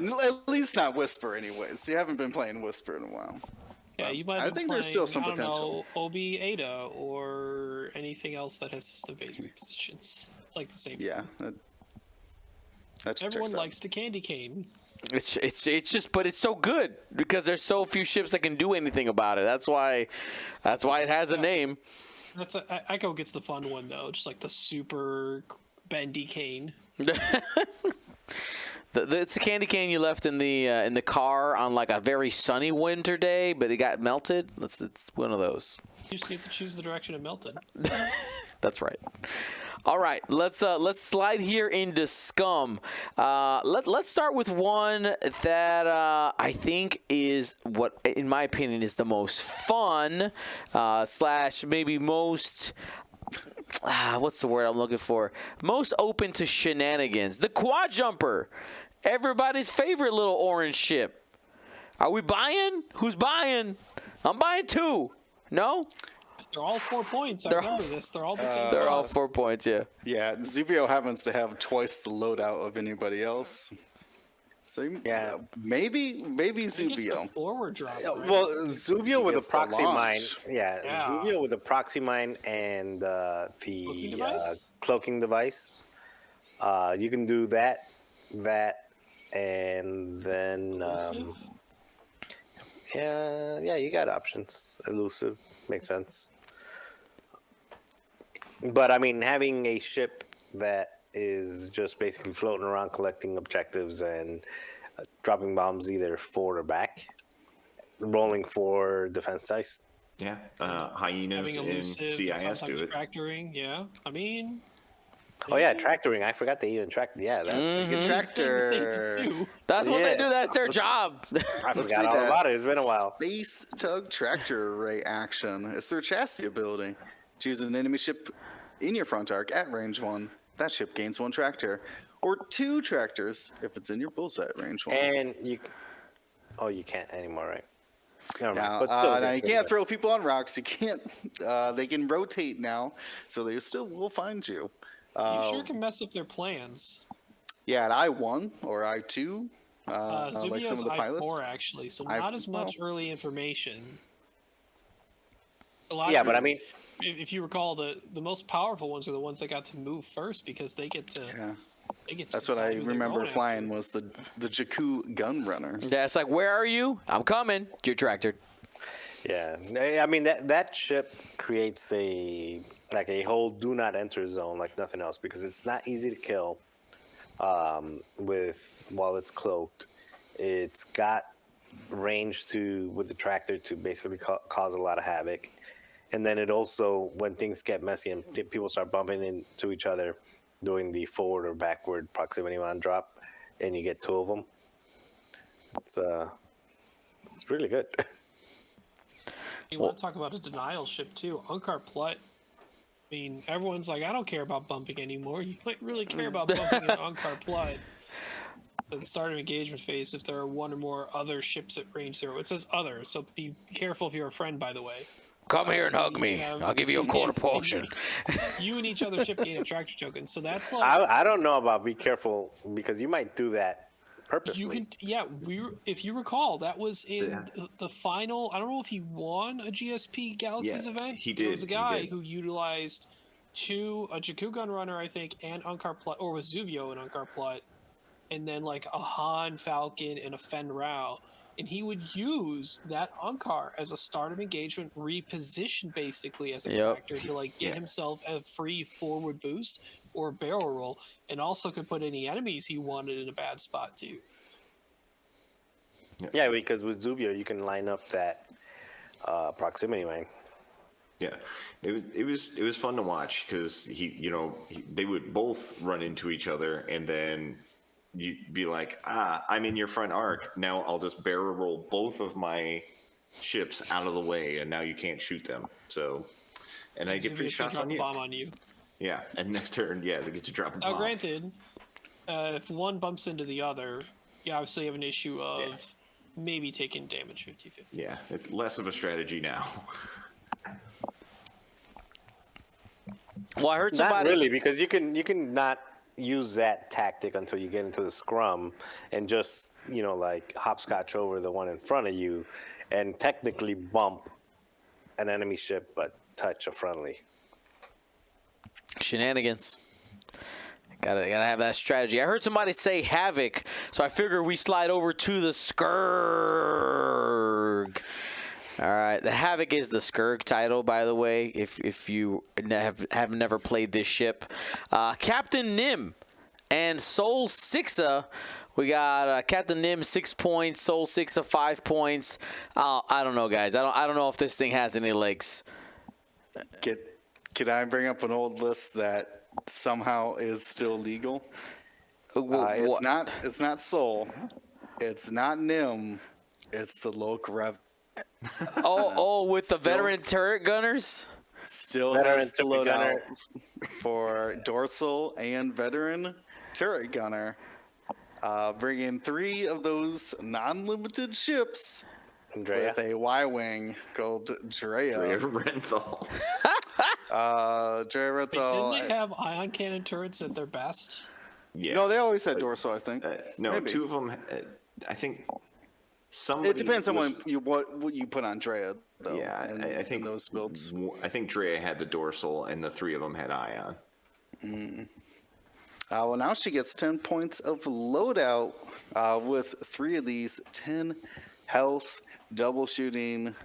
playing. At least not Whisper, anyways. You haven't been playing Whisper in a while. Yeah, you might. I have think been there's still playing, some potential. OB Ada or anything else that has system phase repositions. It's like the same. Yeah. That's Everyone likes the candy cane. It's just, but it's so good because there's so few ships that can do anything about it. That's why it has a name. That's Echo gets the fun one though, just like the super bendy cane. It's the candy cane you left in the car on like a very sunny winter day, but it got melted. It's one of those. You just get to choose the direction it melted. That's right. All right, let's slide here into Scum. Let's start with one that I think is what, in my opinion, is the most fun / maybe most. What's the word I'm looking for? Most open to shenanigans. The Quad Jumper, everybody's favorite little orange ship. Are we buying? Who's buying? I'm buying 2. No? They're all 4 points. I remember this. They're all the same. They're all cost. 4 points, yeah. Yeah, Zubio happens to have twice the loadout of anybody else. So Yeah. maybe He gets the Zubio. forward drop. Right? Well, Zubio with a gets the proxy mine. launch. Yeah. Zubio with a proxy mine and Cloaking device? cloaking device. You can do that, and then Elusive? yeah, you got options. Elusive makes sense. But I mean, having a ship that is just basically floating around collecting objectives and dropping bombs either forward or back, rolling for defense dice. Yeah. Hyenas Having in elusive, CIS do sometimes it. tractoring. Yeah, I mean. Oh yeah, tractoring. I forgot they even tracked. Yeah, that's Tractor. That's what they Yeah. do. That's their job. I Let's forgot make all that about it. It's been a while. Space tug tractor array action. It's their chassis ability. Choose an enemy ship in your front arc at range 1. That ship gains 1 tractor. Or 2 tractors if it's in your bullseye at range 1. And you can't anymore, right? Never mind. Now, But still, now that's you pretty can't good. throw people on rocks. You can't. They can rotate now, so they still will find you. You sure can mess up their plans. Yeah, at I1 or I2, like Zubio's some of the pilots. I4 actually, so I- not as much well. early information. A lot Yeah, of but I it- mean, if you recall, the most powerful ones are the ones that got to move first because they get to. Yeah, They get to that's what I decide who they're remember going flying after. was the Jakku gun runners. Yeah, it's like, where are you? I'm coming. You're tractored. yeah, I mean that ship creates a whole do not enter zone like nothing else because it's not easy to kill. While it's cloaked, it's got range with the tractor to basically cause a lot of havoc, and then it also, when things get messy and people start bumping into each other, doing the forward or backward proximity mine drop, and you get 2 of them. It's really good. You want to talk about a denial ship too? Unkar Plut. I mean, everyone's like, I don't care about bumping anymore. You might really care about bumping an Unkar Plut. At the start of engagement phase, if there are 1 or more other ships at range 0, it says other, so be careful if you're a friend, by the way. Come here and hug me. I'll give you a quarter portion. You and each other ship gain a tractor token, so that's like I don't know about be careful because you might do that purposely. you can. Yeah, if you recall, that was in the final. I don't know if he won a GSP Galaxies Yeah, event. he There was a did, he guy did. who utilized a Jakku Gun Runner, I think, and Unkar Plut, or was Zuvio and Unkar Plut and then like a Han, Falcon, and a Fen Rao. And he would use that Ankar as a start of engagement, reposition basically as a character to like get himself a free forward boost or barrel roll, and also could put any enemies he wanted in a bad spot too. Yeah, because with Zubio you can line up that proximity wing. Yeah, it was fun to watch because they would both run into each other, and then you'd be like, I'm in your front arc. Now I'll just barrel roll both of my ships out of the way, and now you can't shoot them. So, and I get free shots on you. Bomb on you. Yeah, and next turn, they get to drop a bomb. Now, granted, if one bumps into the other, you obviously have an issue of maybe taking damage 50-50. Yeah, it's less of a strategy now. Well, I heard somebody. Not really, because you can not use that tactic until you get into the scrum and just like hopscotch over the one in front of you and technically bump an enemy ship but touch a friendly. Shenanigans. Gotta have that strategy. I heard somebody say Havoc, so I figure we slide over to the Skurg. All right, the Havoc is the Skurg title, by the way, if you have never played this ship. Captain Nim and Soul Sixa. We got Captain Nim 6 points, Soul Sixa 5 points. I don't know, guys. I don't know if this thing has any legs. Can I bring up an old list that somehow is still legal? It's not Soul. It's not Nim. It's the Loc Rev. With the veteran turret gunners? Still Veteran has the turret gunner. loadout for dorsal and veteran turret gunner. Bring in 3 of those non-limited ships Andrea. with a Y-wing called Drea. Renthal. Drea Wait, Renthal. didn't they have ion cannon turrets at their best? Yeah. No, they always had dorsal, I think. No, Maybe. 2 of them. I think. Somebody It depends on what you put on Drea, though. Yeah, I think in those builds. I think Drea had the dorsal, and the 3 of them had ion. Well, now she gets 10 points of loadout with 3 of these 10 health, double shooting,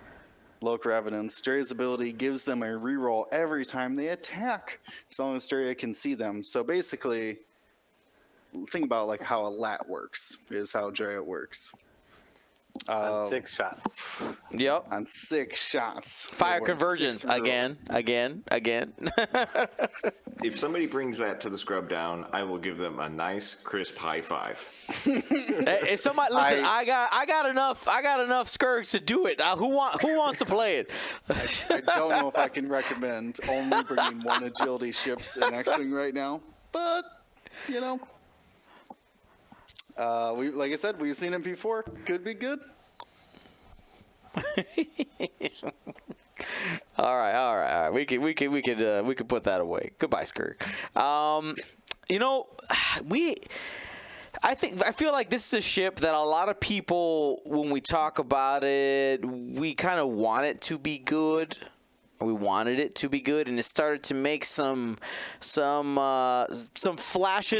Loc Revenants. Drea's ability gives them a reroll every time they attack, as long as Drea can see them. So basically, think about like how a lat works, is how Drea works. On 6 shots. Yep. On 6 shots. Fire It works conversions 6 in a row. again. If somebody brings that to the Scrubdown, I will give them a nice, crisp high five. If somebody listen, I got enough Skurgs to do it. Who wants to play it? I don't know if I can recommend only bringing 1 agility ships in X-Wing right now, but like I said, we've seen it before. Could be good. All right. We could put that away. Goodbye, Skurg. I feel like this is a ship that a lot of people, when we talk about it, we kind of want it to be good. We wanted it to be good, and it started to make some flashes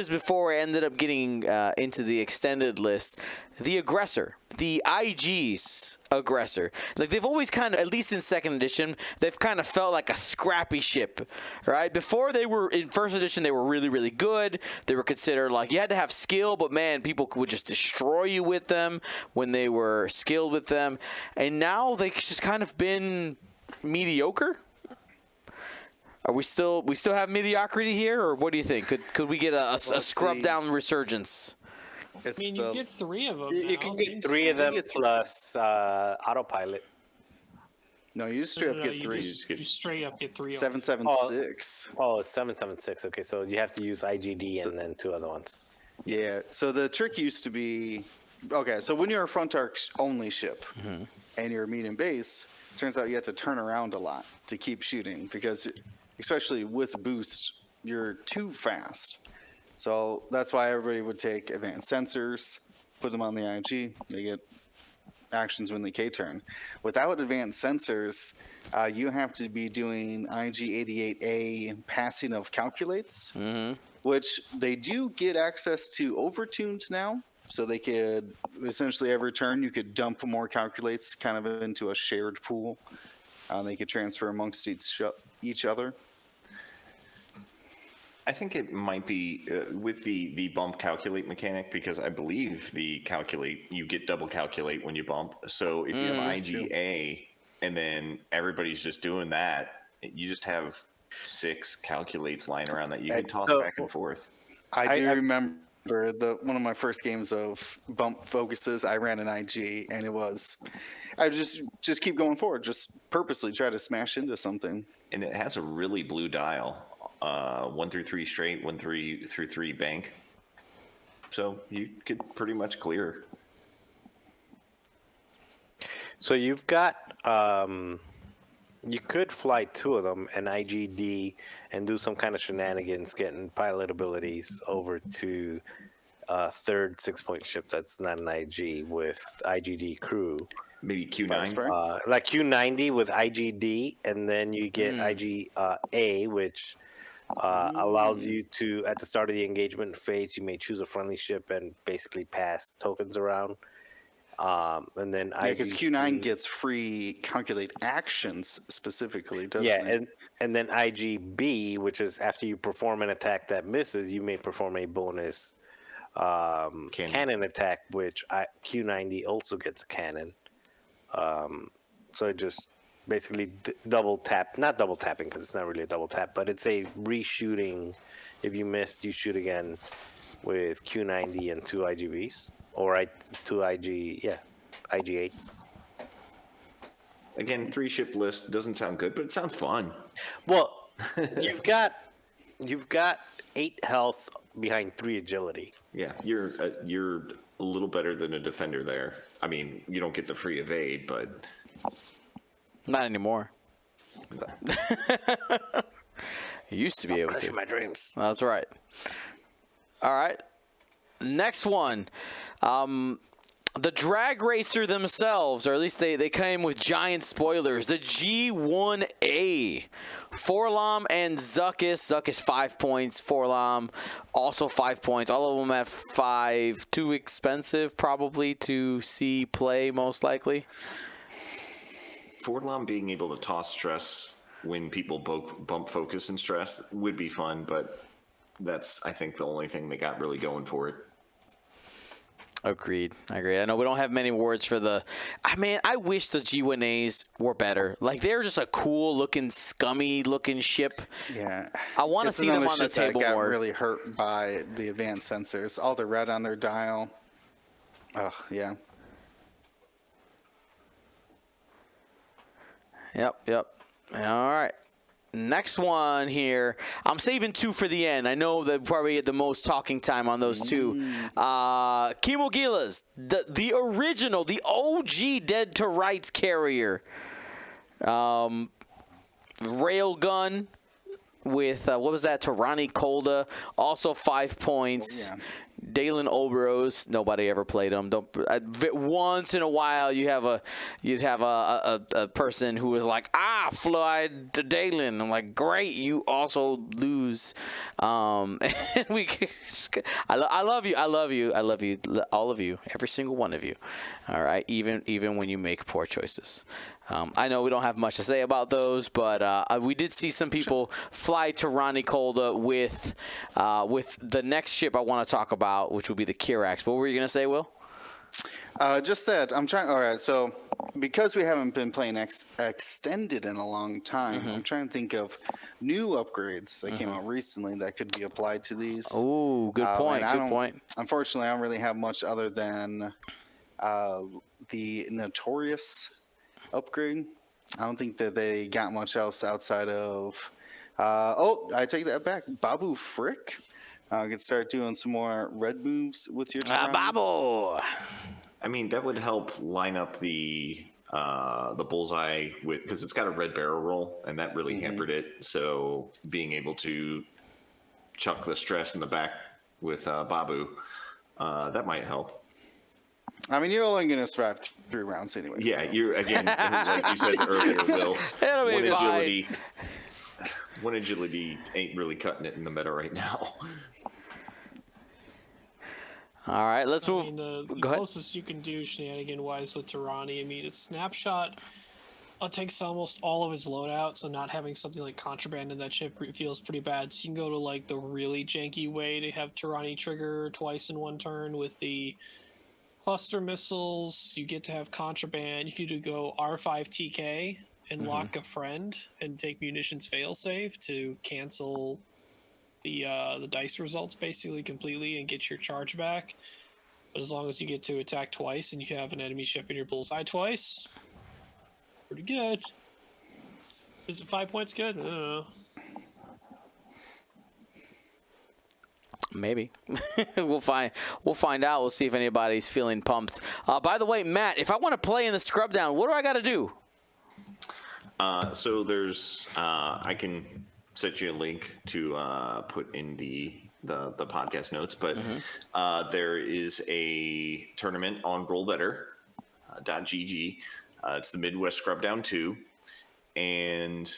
before it ended up getting into the extended list. The Aggressor, the IG's Aggressor. Like, they've always kind of, at least in second edition, they've kind of felt like a scrappy ship, right? Before they were in first edition, they were really, really good. They were considered like you had to have skill, but man, people would just destroy you with them when they were skilled with them. And now they've just kind of been mediocre. Are we still have mediocrity here, or what do you think? Could we get a scrub down resurgence? I mean, you get 3 of them. You can get 3 of them plus autopilot. No, you just straight up get 3. You straight up get 3. 776. Oh, it's 776. Okay, so you have to use IGD and then 2 other ones. Yeah. So the trick used to be, okay. So when you're a front arc only ship and you're a medium base, turns out you have to turn around a lot to keep shooting because, especially with boost, you're too fast. So that's why everybody would take advanced sensors, put them on the IG. They get actions when they K-turn. Without advanced sensors, you have to be doing IG-88A passing of calculates which they do get access to overtuned now. So they could essentially every turn you could dump more calculates kind of into a shared pool. They could transfer amongst each other. I think it might be with the bump calculate mechanic, because I believe the calculate, you get double calculate when you bump. So if you have IGA and then everybody's just doing that, you just have 6 calculates lying around that you can toss back and forth. I remember one of my first games of bump focuses. I ran an IG, and it was I just keep going forward, just purposely try to smash into something. And it has a really blue dial, 1 through 3 straight, 1 through 3 bank. So you could pretty much clear. So you've got you could fly 2 of them and IGD and do some kind of shenanigans, getting pilot abilities over to third 6-point ship that's not an IG with IGD crew. Maybe Q9. Like Q90 with IGD, and then you get IGA, which allows you to, at the start of the engagement phase, you may choose a friendly ship and basically pass tokens around. And then because Q9 gets free calculate actions specifically, doesn't it? and then IGB, which is after you perform an attack that misses, you may perform a bonus cannon attack, which Q90 also gets a cannon. So it just basically double tap, not double tapping because it's not really a double tap, but it's a reshooting. If you missed, you shoot again with Q90 and 2 IGBs. Or 2 IG8s. Again, 3 ship list doesn't sound good, but it sounds fun. Well, you've got 8 health behind 3 agility. Yeah, you're a little better than a defender there. I mean, you don't get the free evade, but not anymore. You used to be able to. My dreams. That's right. All right. Next one. The drag racer themselves, or at least they came with giant spoilers. The G1A. Forlom and Zuckus. Zuckus 5 points. Forlom also 5 points. All of them at 5. Too expensive probably to see play, most likely. Forlom being able to toss stress when people bump focus and stress would be fun, but that's, I think, the only thing they got really going for it. Agreed. I agree. I know we don't have many words for the. I wish the G1As were better. Like, they're just a cool looking, scummy looking ship. Yeah. I want to see them on the table that got more. Really hurt by the advanced sensors. All the red on their dial. Oh yeah. Yep. All right. Next one here. I'm saving 2 for the end. I know that probably get the most talking time on those 2. Kimogilas, the original, the OG Dead to Rights carrier. Railgun with, what was that? Tirani Kolda, also 5 points. Oh, yeah. Dalen Obros, nobody ever played him. Once in a while, you'd have a person who was like, fly to Dalen. I'm like, great, you also lose. I love you, all of you, every single one of you. All right, even when you make poor choices. I know we don't have much to say about those, but we did see some people fly to Ronnie Kolda with the next ship I want to talk about, which would be the Kihraxz. What were you going to say, Will? Just that I'm trying. All right, so because we haven't been playing extended in a long time, I'm trying to think of new upgrades that came out recently that could be applied to these. Oh, good point. Good point. Unfortunately, I don't really have much other than the Notorious upgrade. I don't think that they got much else outside of. I take that back. Babu Frick. Can start doing some more red moves with your Tyranny. Babu. I mean, that would help line up the bullseye with, because it's got a red barrel roll, and that really hampered it. So being able to chuck the stress in the back with Babu, that might help. I mean, you're only going to survive 3 rounds anyway. Yeah, you're, again, like you said earlier, Will. It'll be one fine. agility. One agility ain't really cutting it in the meta right now. All right, let's I move. mean, the Go ahead. closest you can do shenanigan-wise with Tirani, I mean, it's Snapshot takes almost all of his loadout, so not having something like Contraband in that ship feels pretty bad. So you can go to, like, the really janky way to have Tirani trigger twice in one turn with the cluster missiles. You get to have Contraband. You can go R5 TK and lock a friend and take munitions failsafe to cancel the dice results basically completely and get your charge back. But as long as you get to attack twice and you have an enemy ship in your bullseye twice, pretty good. Is it 5 points good? I don't know. Maybe. We'll find out. We'll see if anybody's feeling pumped. By the way, Matt, if I want to play in the Scrubdown, what do I got to do? So there's I can set you a link to put in the podcast notes, but there is a tournament on rollbetter.gg. It's the Midwest Scrubdown 2, and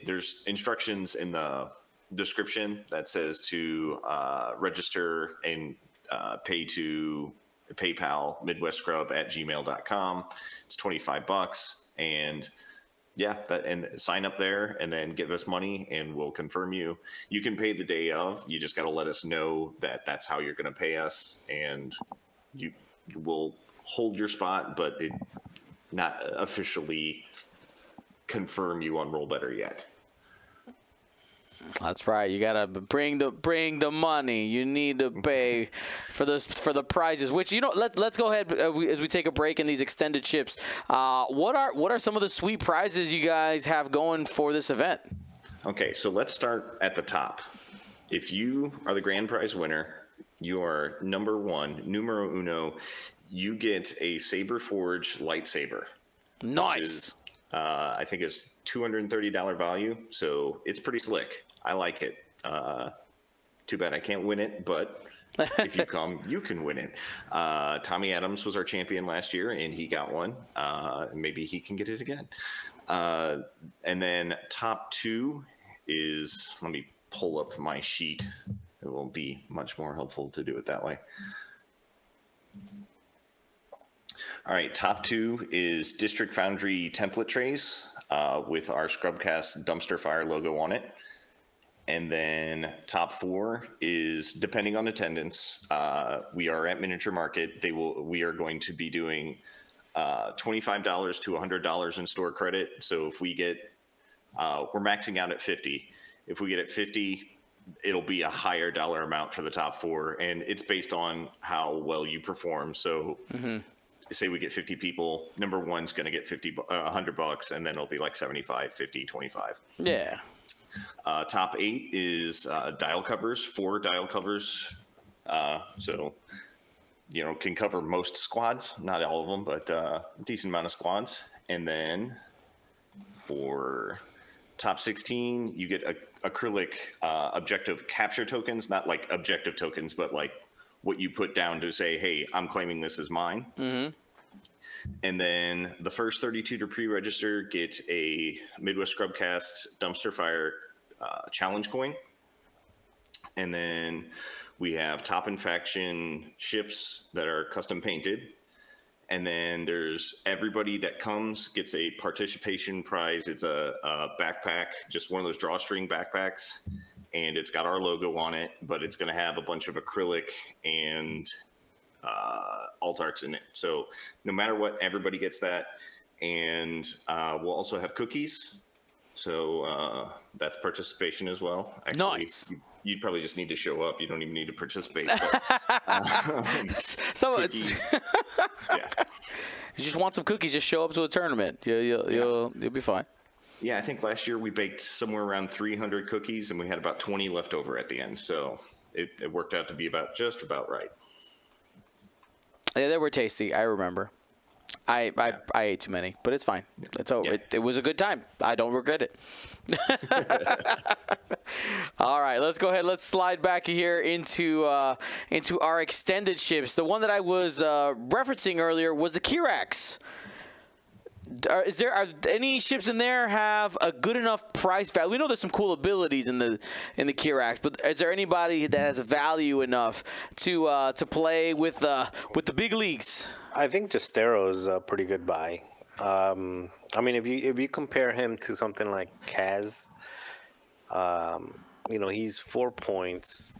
there's instructions in the description that says to register and pay to PayPal midwestscrub@gmail.com. It's $25, and and sign up there, and then give us money, and we'll confirm you. You can pay the day of. You just got to let us know that that's how you're going to pay us, and you will hold your spot, but it not officially confirm you on Rollbetter yet. That's right. You gotta bring the money. You need to pay for the prizes. Which let's go ahead as we take a break in these extended ships. What are some of the sweet prizes you guys have going for this event? Okay, so let's start at the top. If you are the grand prize winner, you are number one, numero uno. You get a Saber Forge lightsaber. Nice. Which is, I think it's $230 value, so it's pretty slick. I like it. Too bad I can't win it, but if you come, you can win it. Tommy Adams was our champion last year, and he got one. Maybe he can get it again. And then top two is, let me pull up my sheet. It will be much more helpful to do it that way. All right, top two is District Foundry template trays with our Scrubcast dumpster fire logo on it. And then top four is, depending on attendance, we are at Miniature Market. We are going to be doing $25 to $100 in store credit. So if we get, we're maxing out at 50. If we get at 50, it'll be a higher dollar amount for the top four, and it's based on how well you perform. So say we get 50 people, number one's going to get $100, and then it'll be like 75, 50, 25. Yeah. Top eight is dial covers, 4 dial covers. So, can cover most squads, not all of them, but a decent amount of squads. And then for top 16, you get acrylic objective capture tokens, not like objective tokens, but like what you put down to say, hey, I'm claiming this is mine. Mm-hmm. And then the first 32 to pre-register get a Midwest Scrubcast dumpster fire challenge coin. And then we have top infection ships that are custom painted. And then there's everybody that comes gets a participation prize. It's a backpack, just one of those drawstring backpacks. And it's got our logo on it, but it's going to have a bunch of acrylic and alt arts in it. So no matter what, everybody gets that. And we'll also have cookies. So that's participation as well. Actually, nice. You'd probably just need to show up. You don't even need to participate. So it's yeah. You just want some cookies, just show up to a tournament. You'll be fine. Yeah, I think last year we baked somewhere around 300 cookies, and we had about 20 left over at the end. So it worked out to be just about right. Yeah, they were tasty. I remember. I ate too many, but it's fine. It's over. Yeah. It was a good time. I don't regret it. All right, let's go ahead. Let's slide back here into our extended ships. The one that I was referencing earlier was the Kihraxz. Are any ships in there have a good enough price value? We know there's some cool abilities in the Kihraxz, but is there anybody that has a value enough to play with the big leagues? I think Justero is a pretty good buy. I mean, if you compare him to something like Kaz, he's 4 points.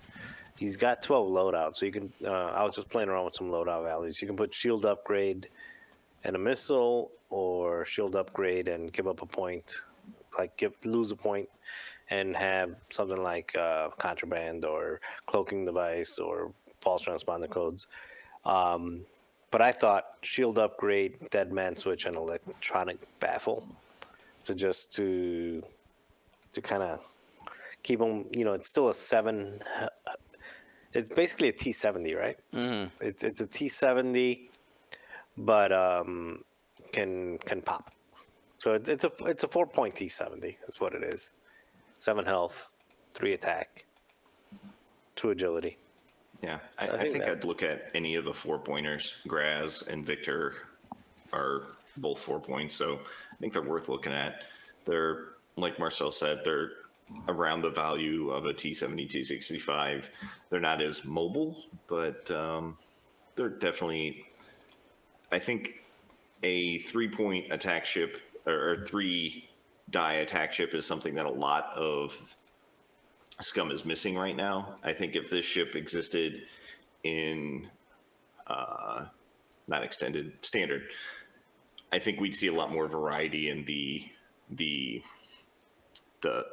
He's got 12 loadouts, so you can. I was just playing around with some loadout values. You can put shield upgrade and a missile, or shield upgrade and give up a point, lose a point, and have something like contraband or cloaking device or false transponder codes. But I thought shield upgrade, dead man switch, and electronic baffle to kind of keep them. It's still a 7. It's basically a T70, right? Mm-hmm. It's a T70, but can pop. So it's a 4-point T70. That's what it is. 7 health, 3 attack, 2 agility. Yeah, I think I'd look at any of the 4-pointers. Graz and Victor are both 4 points, so I think they're worth looking at. They're, like Marcel said, they're around the value of a T70, T65. They're not as mobile, but they're definitely, I think, a 3-point attack ship or 3-die attack ship is something that a lot of Scum is missing right now. I think if this ship existed in not extended, standard, I think we'd see a lot more variety in the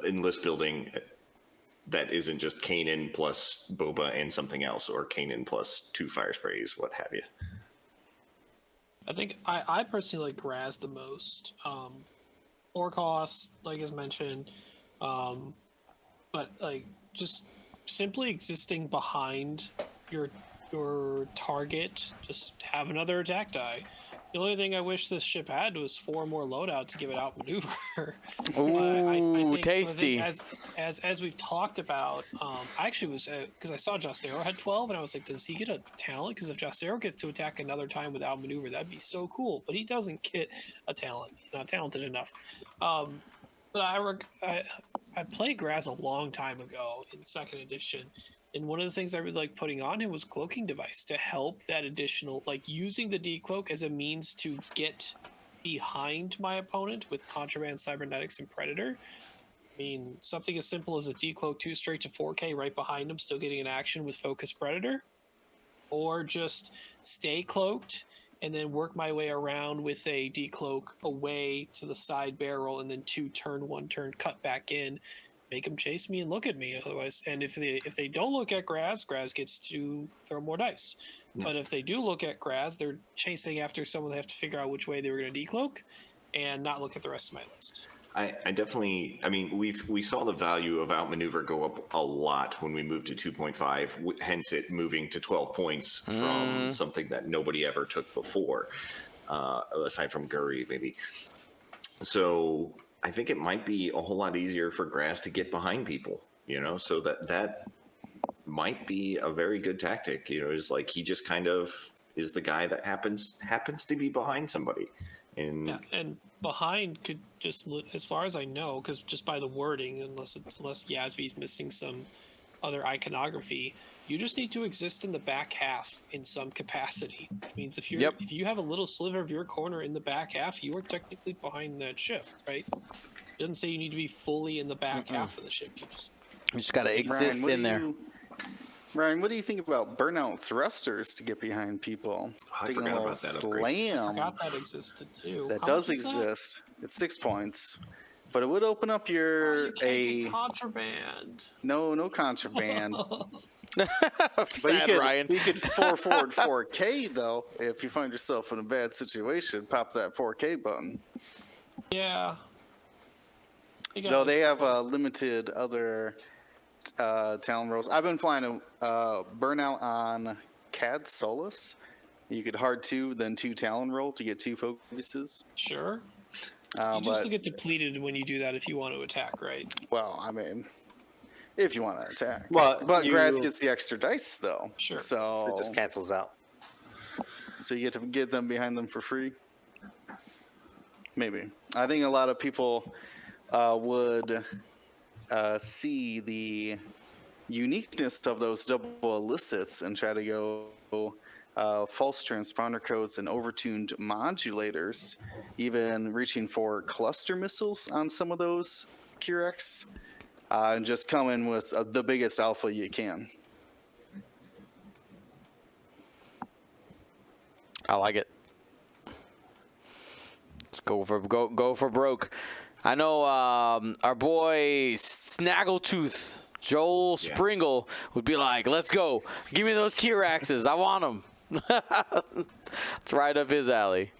enlist building that isn't just Kanan plus Boba and something else, or Kanan plus 2 fire sprays, what have you. I think I personally like Graz the most. Ore cost, like as mentioned, but like just simply existing behind your target, just have another attack die. The only thing I wish this ship had was 4 more loadout to give it outmaneuver. Ooh, tasty. I think as we've talked about, I actually was because I saw Justero had 12, and I was like, does he get a talent? Because if Justero gets to attack another time with outmaneuver, that'd be so cool. But he doesn't get a talent. He's not talented enough. But I played Graz a long time ago in 2nd edition. And one of the things I really like putting on him was cloaking device to help that additional, like using the decloak as a means to get behind my opponent with contraband, cybernetics, and predator. I mean, something as simple as a decloak 2 straight to 4K right behind him, still getting an action with focus predator, or just stay cloaked and then work my way around with a decloak away to the side barrel, and then 2 turn, 1 turn, cut back in. Make them chase me and look at me. Otherwise, and if they don't look at Graz gets to throw more dice. Yeah. But if they do look at Graz, they're chasing after someone. They have to figure out which way they were going to decloak, and not look at the rest of my list. I definitely. I mean, we saw the value of outmaneuver go up a lot when we moved to 2.5. Hence, it moving to 12 points from something that nobody ever took before, aside from Guri maybe. So I think it might be a whole lot easier for Graz to get behind people, so that might be a very good tactic. Is like he just kind of is the guy that happens to be behind somebody. And behind could just, as far as I know, because just by the wording, unless Yasvi's missing some other iconography, you just need to exist in the back half in some capacity. It means if you have a little sliver of your corner in the back half, you are technically behind that ship, right? It doesn't say you need to be fully in the back half of the ship. You just got to exist in there. Ryan, what do you think about burnout thrusters to get behind people? I forgot about that upgrade. I forgot that existed too. That does exist. It's 6 points. But it would open up your contraband. No contraband. Sad, Ryan. You could forward 4K though. If you find yourself in a bad situation, pop that 4K button. Yeah. Though they have limited other talent rolls. I've been flying a burnout on CAD Solus. You could hard 2, then 2 talent roll to get 2 focuses. Sure. You just get depleted when you do that if you want to attack, right? Well, I mean, if you want to attack. Well, but Graz gets the extra dice, though. Sure. So it just cancels out. So you get to get them behind them for free. Maybe. I think a lot of people would see the uniqueness of those double elicits and try to go false transponder codes and overtuned modulators, even reaching for cluster missiles on some of those Kihraxz, and just come in with the biggest alpha you can. I like it. Let's go for broke. I know our boy Snaggletooth, Joel Springle, would be like, let's go. Give me those Kihraxes. I want them. It's right up his alley.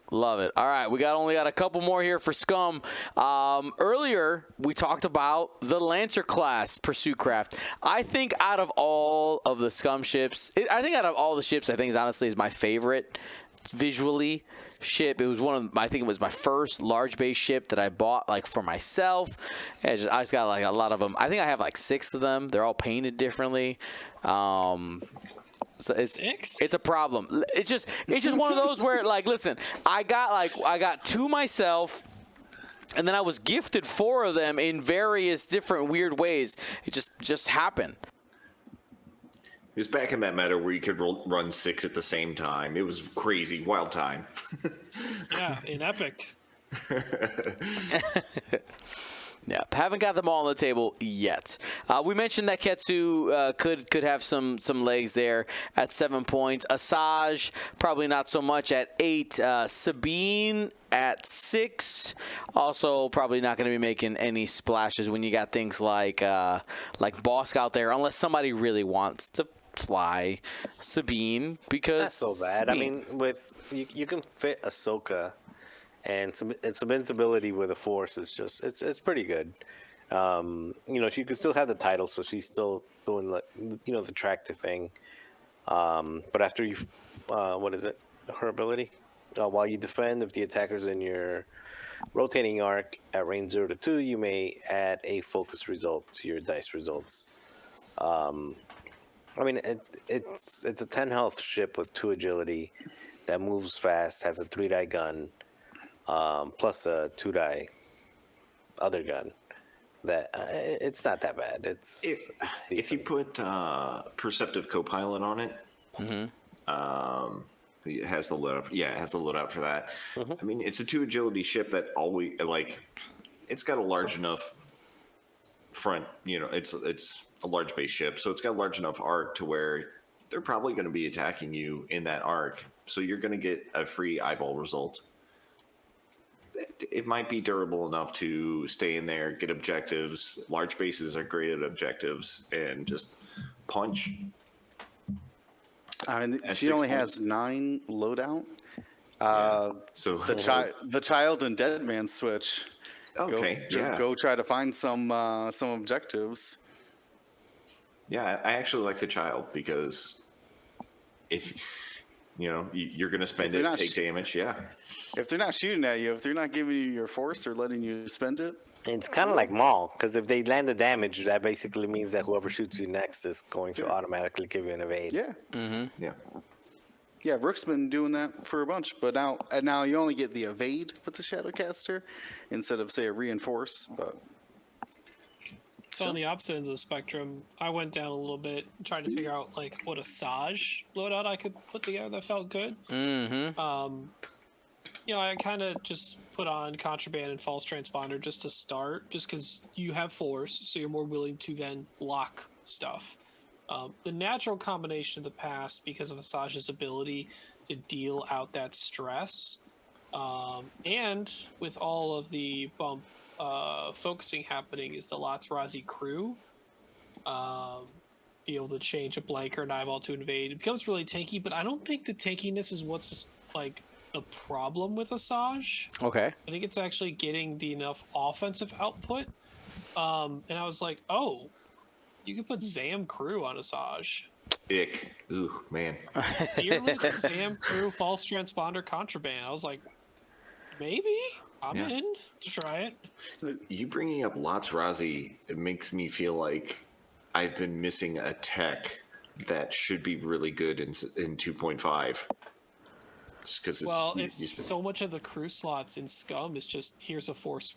Love it. All right, we only got a couple more here for Scum. Earlier, we talked about the Lancer class pursuit craft. I think out of all of the Scum ships, I think honestly is my favorite visually ship. It was I think it was my first large base ship that I bought like for myself. I just got like a lot of them. I think I have like 6 of them. They're all painted differently. So it's a problem. It's just one of those where, like, listen, I got 2 myself, and then I was gifted 4 of them in various different weird ways. It just happened. It was back in that meta where you could run 6 at the same time. It was crazy, wild time. Yeah, in Epic. Yeah, haven't got them all on the table yet. We mentioned that Ketsu could have some legs there at 7 points. Asajj probably not so much at 8. Sabine at 6. Also probably not going to be making any splashes when you got things like Bosk out there, unless somebody really wants to fly Sabine, because Not so bad. Sabine. I mean, you can fit Ahsoka. And Sabine's ability with the Force is just it's pretty good. She could still have the title, so she's still doing the tractor thing. But after you, what is it? Her ability, while you defend, if the attacker's in your rotating arc at range 0 to 2, you may add a focus result to your dice results. I mean, it's a 10 health ship with 2 agility that moves fast, has a 3-die gun. Plus a 2-die other gun. That it's not that bad. It's if you put Perceptive Copilot on it, it has the loadout. Yeah, it has the loadout for that. I mean, it's a 2 agility ship that always it's got a large enough front. It's a large base ship, so it's got a large enough arc to where they're probably going to be attacking you in that arc. So you're going to get a free eyeball result. It might be durable enough to stay in there, get objectives. Large bases are great at objectives, and just punch. I mean, she only has 9 loadout. So the child and dead man switch. Okay, Go try to find some objectives. Yeah, I actually like the child because if you're going to spend it, take damage. Yeah. If they're not shooting at you, if they're not giving you your force or letting you spend it. It's kind of like Maul, because if they land the damage, that basically means that whoever shoots you next is going to automatically give you an evade. Yeah. Yeah. Yeah, Rook's been doing that for a bunch, but now you only get the evade with the Shadowcaster instead of, say, a reinforce. But So on the opposite end of the spectrum, I went down a little bit trying to figure out what Asajj loadout I could put together that felt good. I kind of just put on Contraband and False Transponder just to start, just because you have Force, so you're more willing to then block stuff. The natural combination of the past, because of Asajj's ability to deal out that stress, and with all of the bump focusing happening, is the Latzrazi crew. Be able to change a blank or an eyeball to invade. It becomes really tanky, but I don't think the tankiness is what's the problem with Asajj. Okay. I think it's actually getting the enough offensive output. And I was like, oh, you could put Zam Crew on Asajj. Ick. Ooh, man. Fearless, Zam Crew, False Transponder, Contraband. I was like, maybe I'm in to try it. You bringing up Latzrazi, it makes me feel like I've been missing a tech that should be really good in 2.5. just because it's Well, used it's to- so much of the crew slots in Scum is just here's a force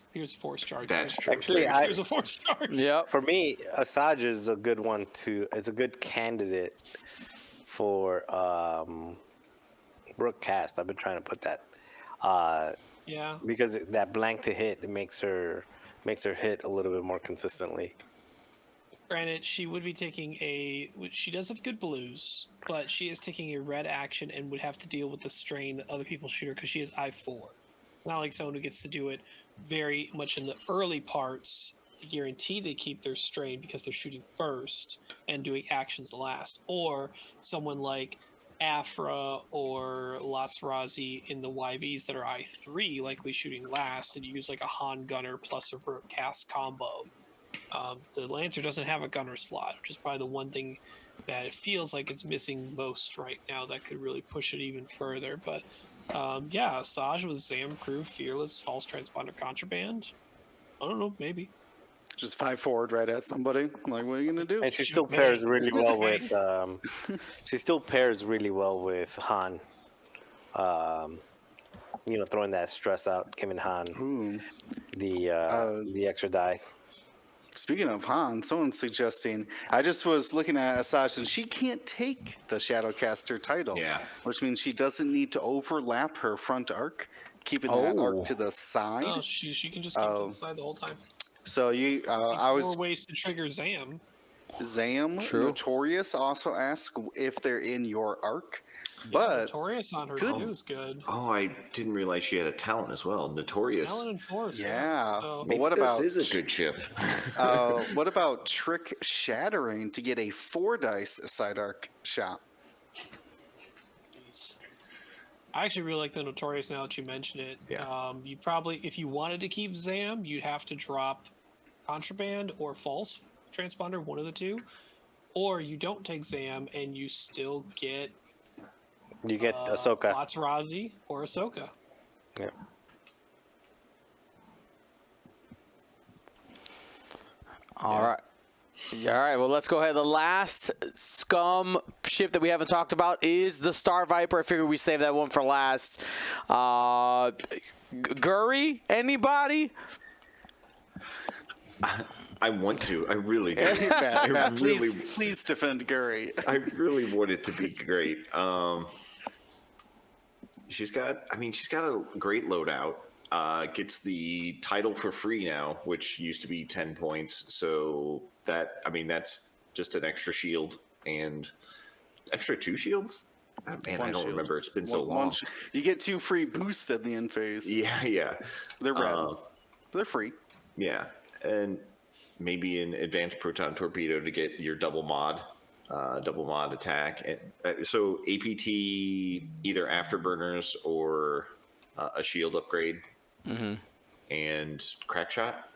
charge. That's true. Actually, Here's a force charge. Yep. For me, Asajj is a good one to. It's a good candidate for Rook cast. I've been trying to put that Yeah. because that blank to hit, it makes her hit a little bit more consistently. Granted, she would be taking she does have good blues, but she is taking a red action and would have to deal with the strain that other people shoot her because she is I4. Not like someone who gets to do it very much in the early parts to guarantee they keep their strain because they're shooting first and doing actions last. Or someone like Afra or Latsrazi in the YVs that are I3, likely shooting last, and you use like a Han Gunner plus a Rook cast combo. The Lancer doesn't have a gunner slot, which is probably the one thing that it feels like it's missing most right now that could really push it even further. But yeah, Asajj with Zam Crew, Fearless, False Transponder, Contraband. I don't know, maybe. Just 5 forward right at somebody. Like, what are you gonna do? And she still Shoot, pairs man. really well with. She still pairs really well with Han. Throwing that stress out, giving Han Ooh. the extra die. Speaking of Han, someone's suggesting. I just was looking at Asajj, and she can't take the Shadowcaster title. Yeah. Which means she doesn't need to overlap her front arc, keeping that Oh. arc to the side. No, she can just keep to the side the whole time. So I More was ways to trigger Zam. Zam True. Notorious also asked if they're in your arc, but Notorious on her good. too is good. Oh, I didn't realize she had a talent as well. Notorious. Alan and Force. Yeah. So, But Maybe what this about- is a good chip. what about Trick Shattering to get a 4 dice side arc shot? geez. I actually really like the Notorious now that you mentioned it. Yeah. You probably, if you wanted to keep Zam, you'd have to drop Contraband or False Transponder, one of the two. Or you don't take Zam and you still get You get Ahsoka. Latsrazi or Ahsoka. Yeah. All right. All right, well, let's go ahead. The last Scum ship that we haven't talked about is the StarViper. I figured we save that one for last. Guri, anybody? I want to. I really do. Matt, really- please defend Guri. I really want it to be great. She's got a great loadout. Gets the title for free now, which used to be 10 points. So that's just an extra shield and extra 2 shields. Man, One I don't shield. remember. It's been so long. You get 2 free boosts at the end phase. Yeah. They're red. They're free. Yeah, and maybe an advanced proton torpedo to get your double mod attack. And, so APT either afterburners or a shield upgrade, and crack shot.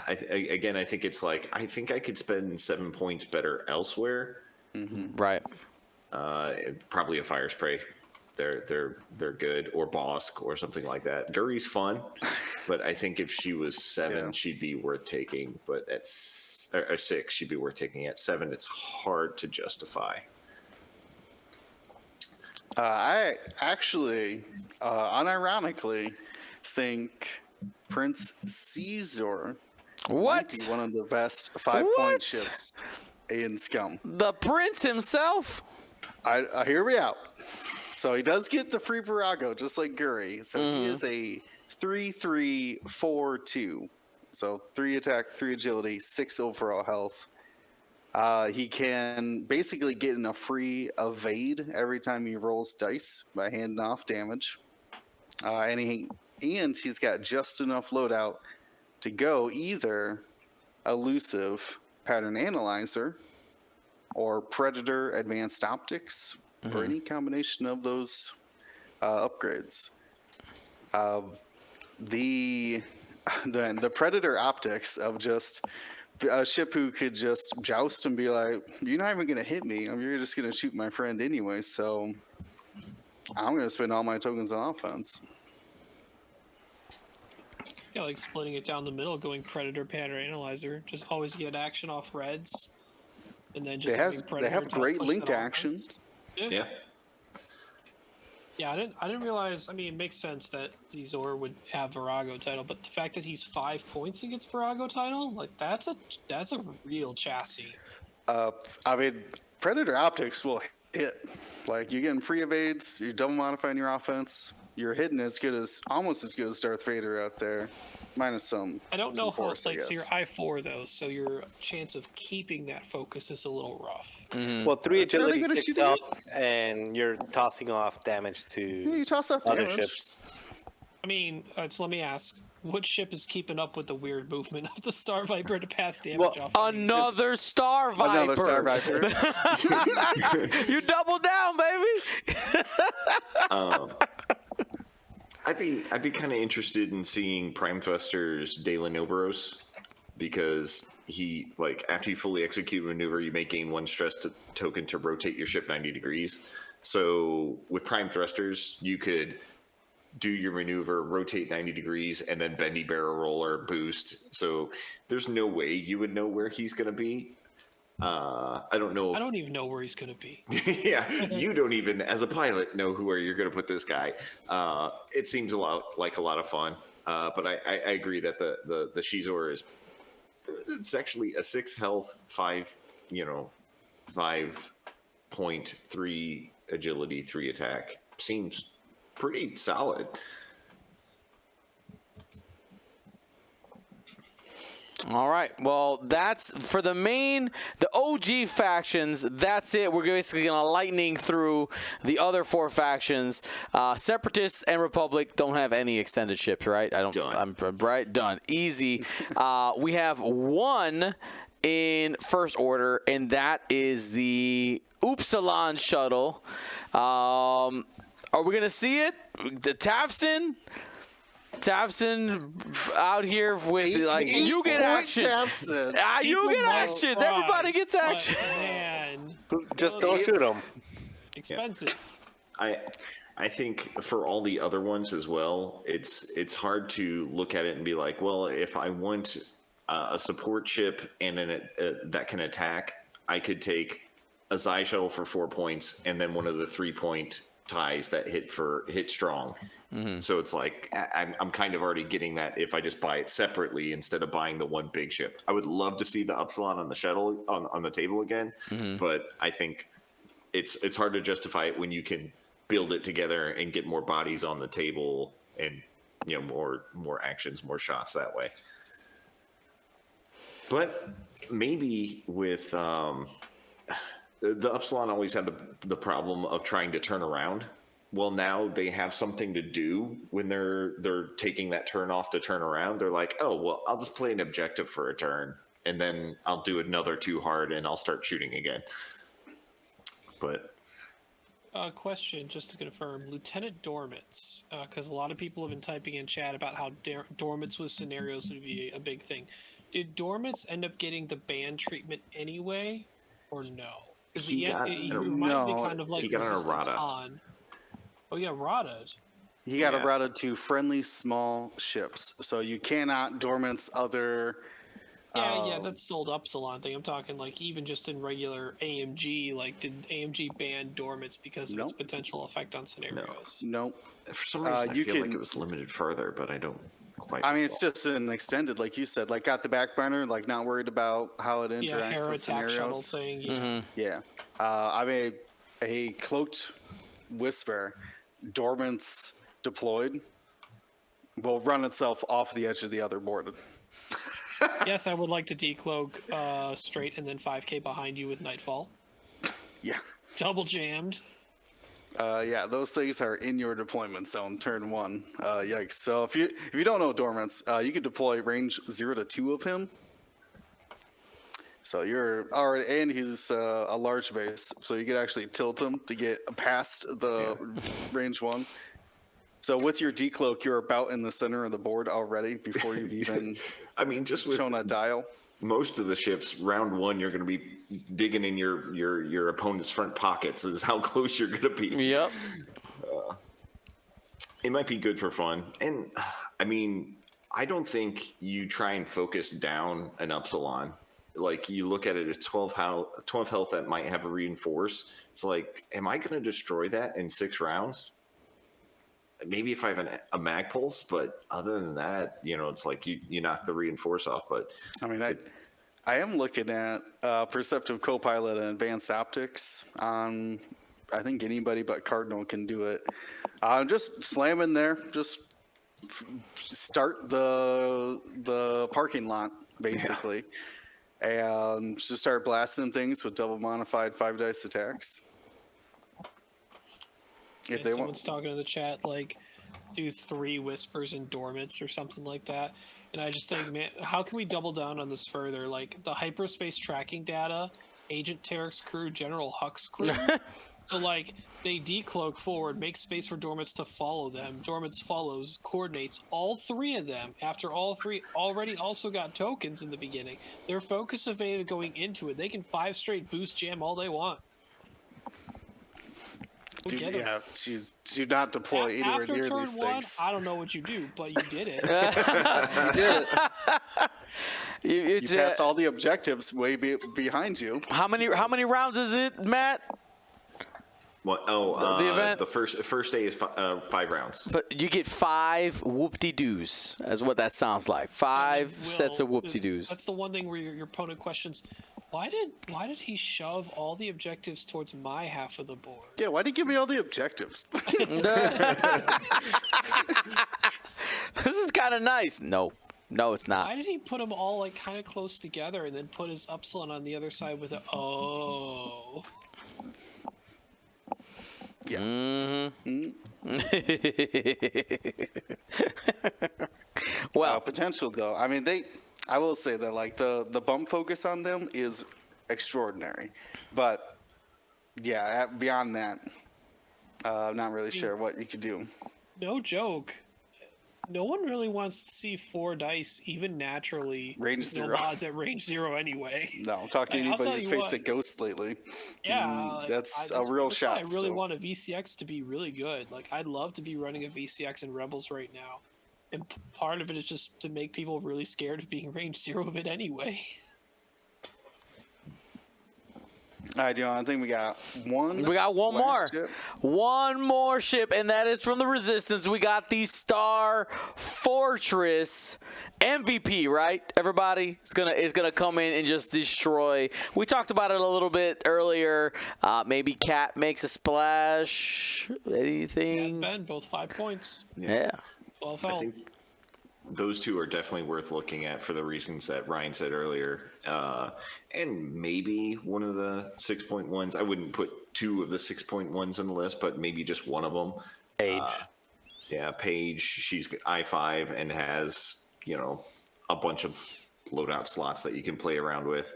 I think it's like I think I could spend 7 points better elsewhere. Right. Probably a fire spray. They're good, or Bosk or something like that. Guri's fun, but I think if she was 7, Yeah. she'd be worth taking. But or 6, she'd be worth taking. At 7, it's hard to justify. I actually, unironically, think Prince Caesar What? might be one of the best 5-point What? ships in Scum. The prince himself? I hear me out. So he does get the free Virago, just like Guri. So he is a 3-3-4-2. So 3 attack, 3 agility, 6 overall health. He can basically get in a free evade every time he rolls dice by handing off damage. And he's got just enough loadout to go either elusive pattern analyzer or predator advanced optics, or any combination of those upgrades. The predator optics of just a ship who could just joust and be like, you're not even going to hit me. You're just going to shoot my friend anyway. So I'm going to spend all my tokens on offense. Yeah, like splitting it down the middle, going Predator, Pattern Analyzer. Just always get action off reds. And then just They having have Predator to great push linked that action. offense. Yeah. Yeah, I didn't realize. I mean, it makes sense that Zor would have Virago title, but the fact that he's 5 points against Virago title, like that's a real chassis. I mean, Predator Optics will hit. Like, you're getting free evades, you're double modifying your offense, you're hitting almost as good as Darth Vader out there, minus some. I don't some know how force, it's like. So I you're guess. I4 though, so your chance of keeping that focus is a little rough. Well, 3 agility, good at 6 shooting health, and you're tossing off damage Yeah, to you toss off other damage. ships. I mean, so let me ask: what ship is keeping up with the weird movement of the StarViper to pass damage Well, off? Another StarViper. Another StarViper. You double down, baby. I'd be kind of interested in seeing Prime Thruster's Dalen Oberos, because he, like, after you fully execute a maneuver, you may gain 1 stress token to rotate your ship 90 degrees. So with Prime Thrusters, you could do your maneuver, rotate 90 degrees, and then bendy barrel roller boost. So there's no way you would know where he's going to be. I don't know. I don't even know where he's gonna be. Yeah, you don't even, as a pilot, know where you're going to put this guy. It seems a lot of fun, but I agree that the Shizor is, it's actually a 6 health, 5.3 agility, 3 attack. Seems pretty solid. All right. Well, that's for the OG factions. That's it. We're basically going to lightning through the other 4 factions. Separatists and Republic don't have any extended ships, right? Done. I'm right. Done. Easy. We have 1 in First Order, and that is the Upsilon shuttle. Are we going to see it? The Tafson out here with, like, you get action. You get actions. Everybody gets action. Man, Just don't shoot them. expensive. I think for all the other ones as well, it's hard to look at it and be like, well, if I want a support ship and that can attack, I could take a Xi shuttle for 4 points and then one of the 3-point ties that hit strong. Mm-hmm. So it's like I'm kind of already getting that if I just buy it separately instead of buying the one big ship. I would love to see the Upsilon on the shuttle on the table again, but I think it's hard to justify it when you can build it together and get more bodies on the table and, you know, more actions, more shots that way. But maybe with the Upsilon always had the problem of trying to turn around. Well, now they have something to do when they're taking that turn off to turn around. They're like, oh, well, I'll just play an objective for a turn, and then I'll do another too hard, and I'll start shooting again. But Question, just to confirm, Lieutenant Dormits, because a lot of people have been typing in chat about how Dormits with scenarios would be a big thing. Did Dormits end up getting the ban treatment anyway, or no? Because he reminds me kind of like he got an Resistance errata. On. Oh yeah, Rada. He got errata to friendly small ships, so you cannot dormants other. Yeah, that's the old Upsilon thing. I'm talking like even just in regular AMG. Like, did AMG ban Dormits because of its potential effect on scenarios? Nope. for some reason, I feel like it was limited further, but I don't quite. I mean, it's just an extended, like you said, like got the back burner, like not worried about how it interacts Hera with attack shuttle scenarios. thing. Yeah. Yeah. I mean, a cloaked whisper, dormants deployed, will run itself off the edge of the other board. Yes, I would like to decloak straight and then 5k behind you with Nightfall. Yeah. Double jammed. Yeah, those things are in your deployment zone, turn 1. Yikes. So if you don't know dormants, you could deploy range 0 to 2 of him. So you're already, and he's a large base, so you could actually tilt him to get past the range 1. So with your decloak, you're about in the center of the board already before you've even I mean, just with shown a dial. most of the ships, round 1, you're going to be digging in your opponent's front pockets. Is how close you're going to be. Yep. It might be good for fun, and I mean, I don't think you try and focus down an Upsilon. like you look at it as 12 health that might have a reinforce. It's like, am I going to destroy that in 6 rounds? Maybe if I have a mag pulse, but other than that, it's like you knock the reinforce off. But I mean, I am looking at Perceptive Copilot and Advanced Optics on, I think anybody but Cardinal can do it. Just slam in there, just start the parking lot, basically. And just start blasting things with double modified 5 dice attacks. If they someone's talking in the chat, like, do 3 whispers and dormants or something like that. And I just think, man, how can we double down on this further? Like, the hyperspace tracking data, Agent Tarek's crew, General Huck's crew. So, like, they decloak forward, make space for dormants to follow them. Dormants follows, coordinates all 3 of them. After all 3 already also got tokens in the beginning, they're focus evaded going into it. They can 5 straight boost jam all they want. Do not deploy anywhere After near turn these 1, things. I don't know what you do, but you did it. You did it. It's, You passed all the objectives way behind you. how many rounds is it, Matt? what? The event? The first day is 5 rounds. But you get 5 whoop-de-doos. That's what that sounds like. 5 sets of whoop-de-doos. That's the one thing where your opponent questions, why did he shove all the objectives towards my half of the board? Yeah, why did you give me all the objectives? This is kind of nice. No, it's not. Why did he put them all like kind of close together and then put his Upsilon on the other side with a Yeah. Well, Potential though. I mean, I will say that like the bump focus on them is extraordinary, but yeah, beyond that, I'm not really sure what you could do. No joke. No one really wants to see 4 dice, even naturally. Range with 0. No odds at range 0 anyway. No, talk to Like, I'll anybody tell who's you faced what. a ghost lately. Yeah, like, that's a real that's why shot I really still. want a VCX to be really good. Like, I'd love to be running a VCX in Rebels right now, and part of it is just to make people really scared of being range 0 of it anyway. All right, I think we got one. we got one more. last ship. One more ship, and that is from the Resistance. We got the Star Fortress MVP, right? Everybody is gonna come in and just destroy. We talked about it a little bit earlier. Maybe Cat makes a splash. Anything? Ben, both 5 points. Yeah. 12 I health. think those 2 are definitely worth looking at for the reasons that Ryan said earlier. And maybe one of the 6.1s. I wouldn't put 2 of the 6.1s on the list, but maybe just one of them. Paige. Paige. She's I5 and has, a bunch of loadout slots that you can play around with.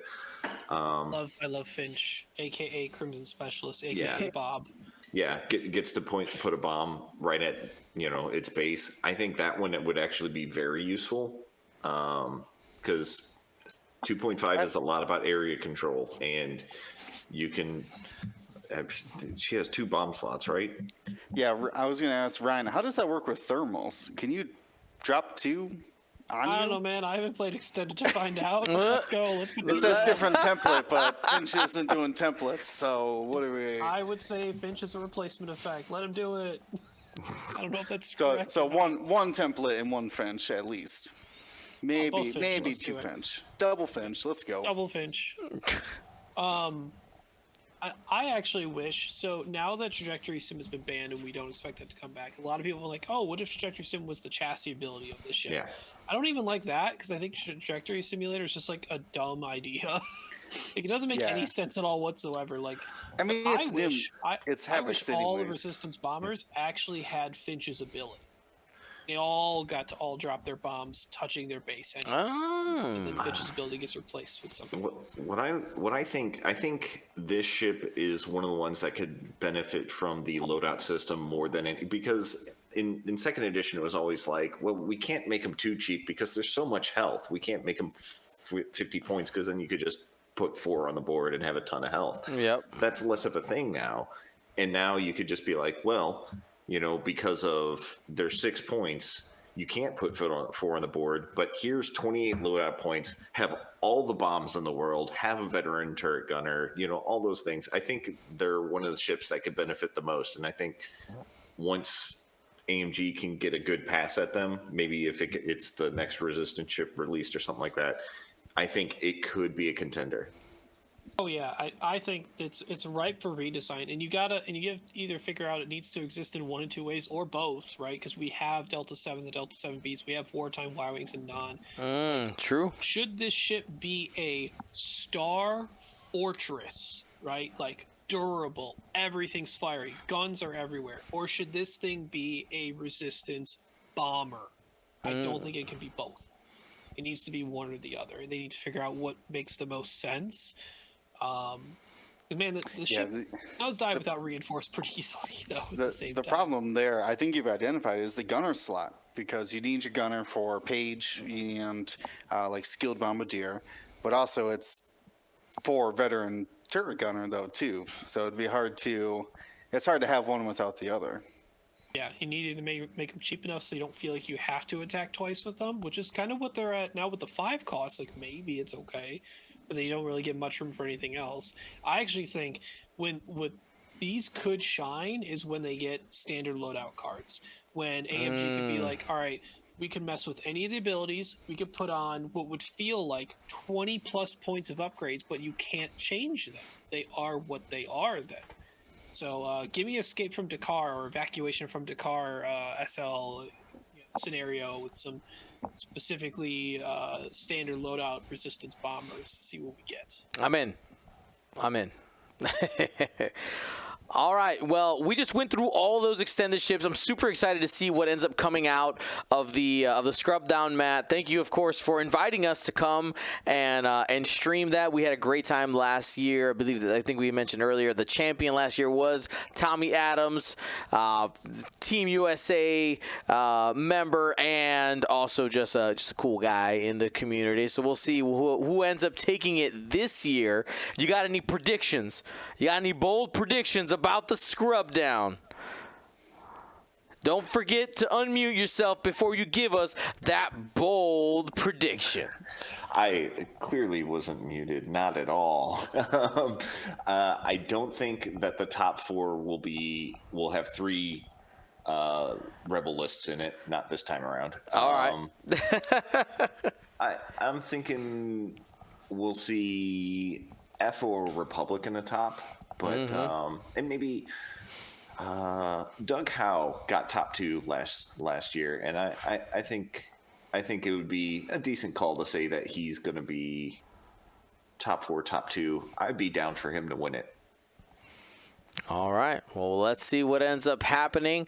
I love Finch, aka Crimson Specialist, aka Yeah. Bob. Yeah, gets to put a bomb right at its base. I think that one it would actually be very useful because 2.5 is a lot about area control, and you can. She has 2 bomb slots, right? Yeah, I was going to ask Ryan, how does that work with thermals? Can you drop 2 on I you? don't know, man. I haven't played Extended to find out. Let's go. Let's It do says that. different template, but Finch isn't doing templates, so what do we... I would say Finch is a replacement effect. Let him do it. I don't know if that's So, correct. so one template and 1 Finch at least. Maybe both Finch, maybe let's 2 do it. Finch. Double Finch, let's go. Double Finch. I actually wish, so now that Trajectory Sim has been banned and we don't expect that to come back, a lot of people are like, oh, what if Trajectory Sim was the chassis ability of this ship? Yeah. I don't even like that because I think Trajectory Simulator is just like a dumb idea. Like, it doesn't make Yeah. any sense at all whatsoever. Like, I mean, I it's new. wish, It's I Havoc wish City all the ways. Resistance bombers actually had Finch's ability. They all got to all drop their bombs touching their base, and then Finch's ability gets replaced with something else. What I think this ship is one of the ones that could benefit from the loadout system more than any, because in second edition it was always like, well, we can't make them too cheap because there's so much health. We can't make them 50 points because then you could just put 4 on the board and have a ton of health. Yep. That's less of a thing now, and now you could just be like, well, because of their 6 points, you can't put 4 on the board, but here's 28 loadout points, have all the bombs in the world, have a veteran turret gunner, all those things. I think they're one of the ships that could benefit the most. And I think once AMG can get a good pass at them, maybe if it's the next resistance ship released or something like that, I think it could be a contender. Oh yeah, I think it's ripe for redesign, and you either figure out it needs to exist in one of 2 ways or both, right? Because we have Delta 7s and Delta 7Bs, we have wartime Y-wings and non. True. Should this ship be a star fortress, right? Like durable, everything's fiery, guns are everywhere, or should this thing be a resistance bomber? I don't think it can be both. It needs to be one or the other. They need to figure out what makes the most sense. Man, the ship does die without reinforced pretty easily, though. The problem there, I think you've identified, is the gunner slot, because you need your gunner for Page and like skilled bombardier, but also it's for veteran turret gunner though too. So it's hard to have one without the other. Yeah, you needed to make them cheap enough so you don't feel like you have to attack twice with them, which is kind of what they're at now with the 5 costs. Like, maybe it's okay, but they don't really get much room for anything else. I actually think when these could shine is when they get standard loadout cards. When AMG can be like, all right, we can mess with any of the abilities. We could put on what would feel like 20 plus points of upgrades, but you can't change them. They are what they are then. So give me Escape from Dakar or Evacuation from Dakar SL scenario with some specifically standard loadout resistance bombers to see what we get. I'm in. All right. Well, we just went through all those extended ships. I'm super excited to see what ends up coming out of the Scrubdown, Matt. Thank you, of course, for inviting us to come and stream that. We had a great time last year. I think we mentioned earlier the champion last year was Tommy Adams, Team USA member, and also just a cool guy in the community. So we'll see who ends up taking it this year. You got any predictions? You got any bold predictions about the Scrubdown? Don't forget to unmute yourself before you give us that bold prediction. I clearly wasn't muted, not at all. I don't think that the top 4 will have 3 rebel lists in it, not this time around. All right. I'm thinking we'll see F or Republic in the top, but and maybe Doug Howe got top 2 last year, and I think it would be a decent call to say that he's going to be top 4, top 2. I'd be down for him to win it. All right. Well, let's see what ends up happening.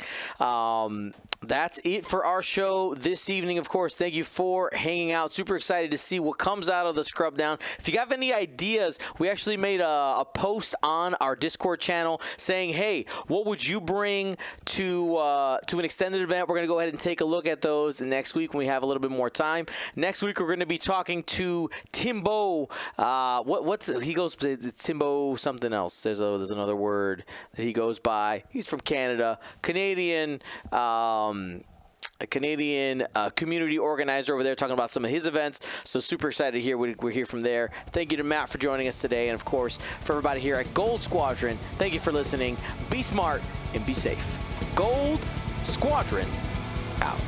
That's it for our show this evening. Of course, thank you for hanging out. Super excited to see what comes out of the Scrubdown. If you have any ideas, we actually made a post on our Discord channel saying, hey, what would you bring to an extended event? We're going to go ahead and take a look at those next week when we have a little bit more time. Next week, we're going to be talking to Timbo. He goes Timbo something else. There's another word that he goes by. He's from Canada, Canadian community organizer over there, talking about some of his events. So super excited to hear what we hear from there. Thank you to Matt for joining us today, and of course for everybody here at Gold Squadron. Thank you for listening. Be smart and be safe. Gold Squadron out.